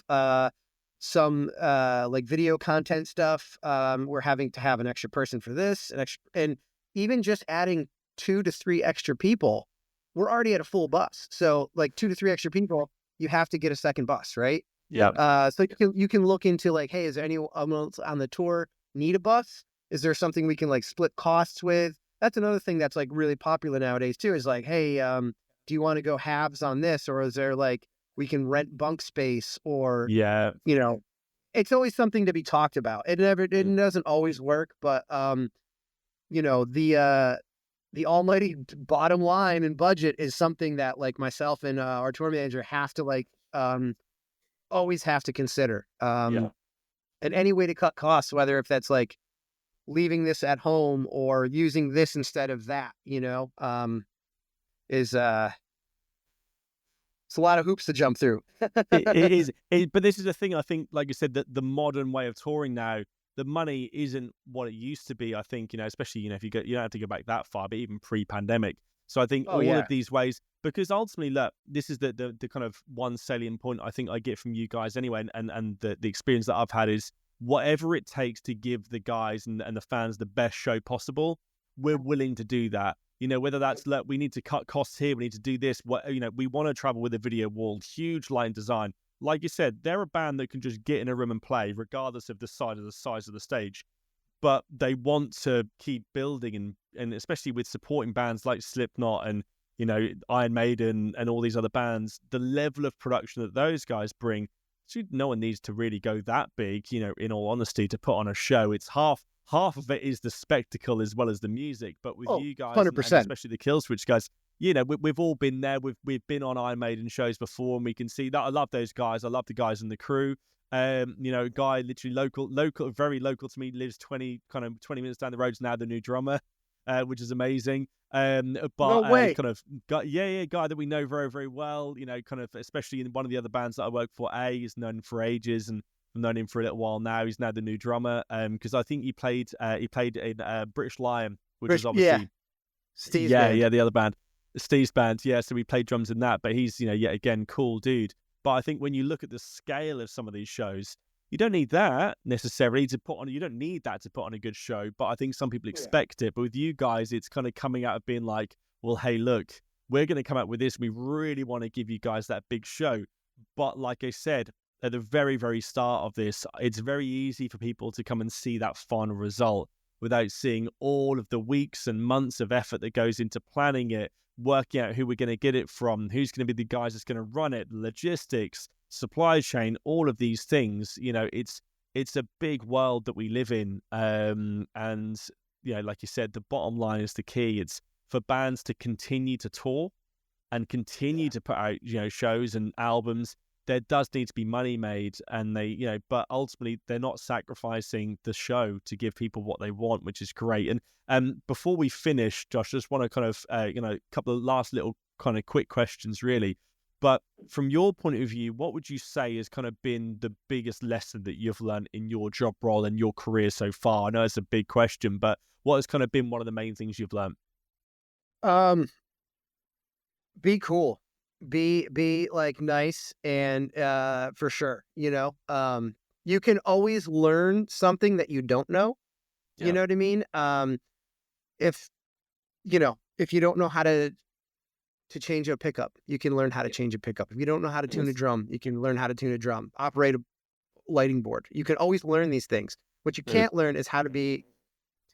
some like video content stuff. We're having to have an extra person for this, and even just adding 2 to 3 extra people, we're already at a full bus. So like 2 to 3 extra people, you have to get a second bus, right? Yeah. So you can look into like, hey, is there anyone else on the tour need a bus? Is there something we can like split costs with? That's another thing that's like really popular nowadays too, is like, hey, do you want to go halves on this? Or is there like, we can rent bunk space or, it's always something to be talked about. It doesn't always work, but, the almighty bottom line and budget is something that like myself and our tour manager have to like, always have to consider. And any way to cut costs, whether if that's like leaving this at home or using this instead of that, is it's a lot of hoops to jump through. it is. But this is the thing, I think, like you said, that the modern way of touring now, the money isn't what it used to be. I think, especially, if you don't have to go back that far, but even pre-pandemic. So I think all of these ways, because ultimately, look, this is the kind of one salient point I think I get from you guys anyway, and the experience that I've had is whatever it takes to give the guys and the fans the best show possible, we're willing to do that. Whether that's, look, we need to cut costs here, we need to do this, we want to travel with a video wall, huge light design. Like you said, they're a band that can just get in a room and play, regardless of the size of the stage. But they want to keep building, and especially with supporting bands like Slipknot and, Iron Maiden and all these other bands, the level of production that those guys bring, so no one needs to really go that big, in all honesty, to put on a show. It's half of it is the spectacle as well as the music. But with you guys, 100%. and especially the Killswitch guys, we've all been there. We've been on Iron Maiden shows before, and we can see that. I love those guys. I love the guys in the crew. A guy literally local, very local to me, lives 20 minutes down the road, is now the new drummer, which is amazing. But no way. Kind of guy that we know very, very well. Kind of especially in one of the other bands that I work for. Is known for ages, and I've known him for a little while now. He's now the new drummer. Because I think he played in British Lion, which is obviously Steve's band. the other band, Steve's band. Yeah, so we played drums in that. But he's yet again cool dude. But I think when you look at the scale of some of these shows, you don't need that necessarily to put on. You don't need that to put on a good show. But I think some people expect it. But with you guys, it's kind of coming out of being like, well, hey, look, we're going to come out with this. We really want to give you guys that big show. But like I said, at the very, very start of this, it's very easy for people to come and see that final result without seeing all of the weeks and months of effort that goes into planning it, working out who we're going to get it from, who's going to be the guys that's going to run it, logistics, supply chain, all of these things. It's a big world that we live in. And, like you said, the bottom line is the key. It's for bands to continue to tour and continue to put out, shows and albums. there does need to be money made, and they, but ultimately they're not sacrificing the show to give people what they want, which is great. And before we finish, Josh, just want to kind of, a couple of last little kind of quick questions, really. But from your point of view, what would you say has kind of been the biggest lesson that you've learned in your job role and your career so far? I know it's a big question, but what has kind of been one of the main things you've learned? Be cool. Be like nice, and for sure, you can always learn something that you don't know. You know what I mean? If if you don't know how to change a pickup, you can learn how to change a pickup. If you don't know how to tune a drum, you can learn how to tune a drum. Operate a lighting board. You can always learn these things. What you can't learn is how to be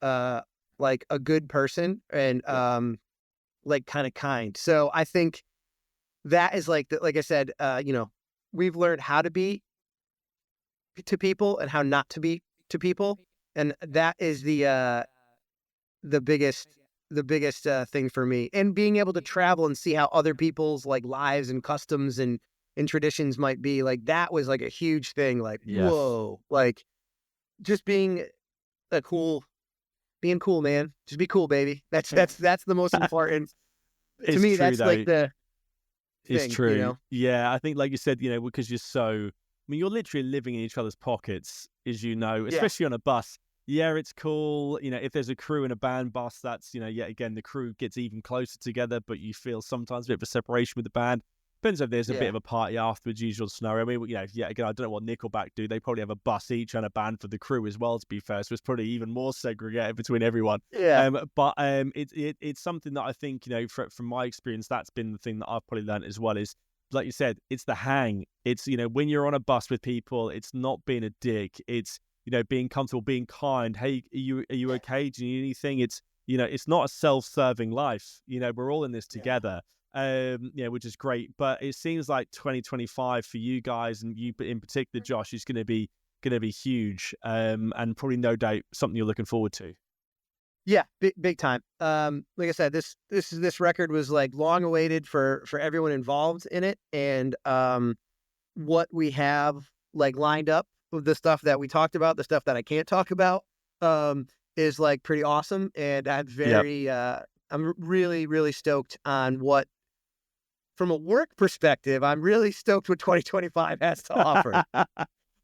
like a good person and like kind of kind. So I think that is like I said, we've learned how to be to people and how not to be to people, and that is the biggest thing for me. And being able to travel and see how other people's like lives and customs and traditions might be, like that was like a huge thing. Like whoa, like just being cool, man. Just be cool, baby. That's the most important. To me, true, that's though. like the thing, it's true. Yeah, I think, like you said, because you're so, you're literally living in each other's pockets, as especially on a bus. Yeah, it's cool. If there's a crew in a band bus, that's, yet again, the crew gets even closer together, but you feel sometimes a bit of a separation with the band. Depends if there's a bit of a party afterwards, usual scenario. Yet again, I don't know what Nickelback do. They probably have a bus each and a band for the crew as well, to be fair. So it's probably even more segregated between everyone. Yeah. But it's something that I think, from my experience, that's been the thing that I've probably learned as well is, like you said, it's the hang. It's, when you're on a bus with people, it's not being a dick. It's, being comfortable, being kind. Hey, are you okay? Do you need anything? It's, it's not a self-serving life. We're all in this together. Which is great. But it seems like 2025 for you guys, and you in particular, Josh, is going to be huge. And probably no doubt something you're looking forward to. Yeah, big time. Like I said, this record was like long awaited for everyone involved in it, and what we have like lined up with the stuff that we talked about, the stuff that I can't talk about, is like pretty awesome, and I'm really, really stoked on what. From a work perspective, I'm really stoked what 2025 has to offer.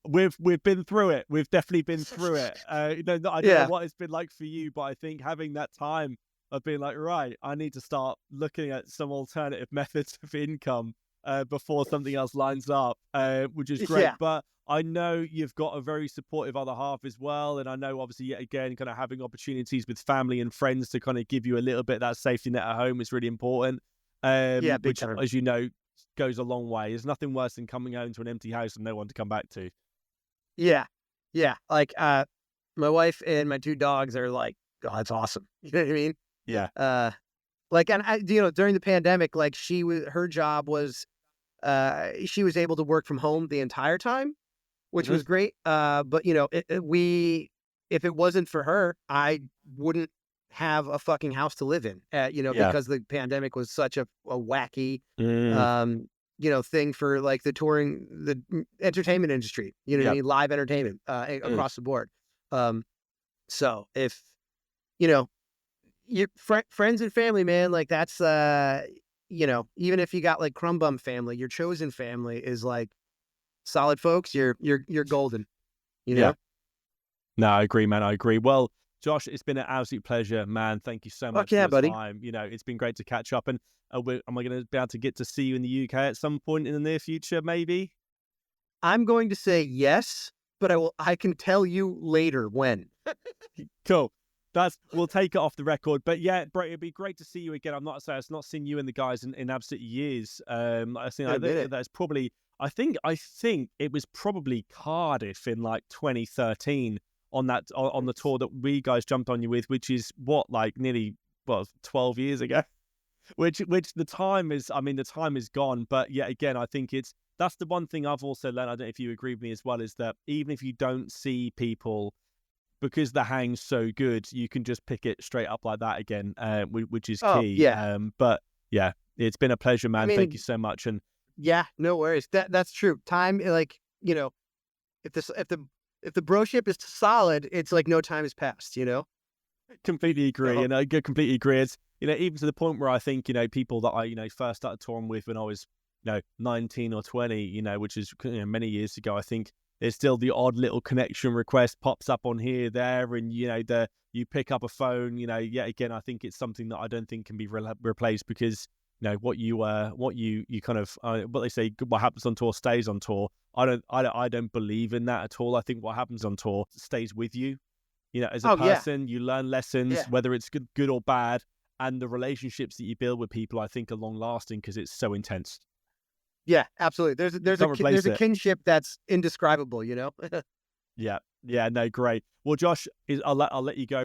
We've been through it. We've definitely been through it. I don't know what it's been like for you, but I think having that time of being like, right, I need to start looking at some alternative methods of income before something else lines up, which is great. Yeah. But I know you've got a very supportive other half as well. And I know, obviously, yet again, kind of having opportunities with family and friends to kind of give you a little bit of that safety net at home is really important. Which, time. as you know, goes a long way. There's nothing worse than coming home to an empty house and no one to come back to. Yeah. Like, my wife and my two dogs are like, oh, that's awesome. You know what I mean? Yeah. Like, and I, during the pandemic, like her job was, she was able to work from home the entire time, which was great. But if it wasn't for her, I wouldn't have a fucking house to live in, because the pandemic was such a wacky, thing for like the entertainment industry, what I mean? Live entertainment, across the board. So if, your friends and family, man, like that's, even if you got like crumb bum family, your chosen family is like solid folks. You're golden, No, I agree, man. I agree. Well, Josh, it's been an absolute pleasure, man. Thank you so much for your buddy. time. It's been great to catch up. And am I going to be able to get to see you in the UK at some point in the near future, maybe? I'm going to say yes, but I can tell you later when. Cool. We'll take it off the record. But yeah, bro, it'd be great to see you again. I've not seen you and the guys in absolute years. I think that's probably, I think it was probably Cardiff in like 2013 on the tour that we guys jumped on you with, which is nearly 12 years ago. Which the time is gone. But yet again, I think that's the one thing I've also learned. I don't know if you agree with me as well, is that even if you don't see people, because the hang's so good, you can just pick it straight up like that again, which is key. Yeah. But yeah, it's been a pleasure, man. Thank you so much. And Yeah, no worries. That's true. Time, like, you know, if the broship is solid, it's like no time has passed, you know? Completely agree, So, and I completely agree. It's, even to the point where I think, people that I, first started touring with when I was, 19 or 20, which is, many years ago. I think there's still the odd little connection request pops up on here, there, and you pick up a phone. Yet again, I think it's something that I don't think can be replaced, because what you kind of what they say, what happens on tour stays on tour. I don't believe in that at all. I think what happens on tour stays with you. As a oh yeah, person, you learn lessons, yeah, whether it's good or bad, and the relationships that you build with people, I think, are long lasting because it's so intense. yeah, absolutely. You can't There's replace a it. kinship that's indescribable, you know? Yeah, yeah, no, great. Well, Josh, I'll let you go.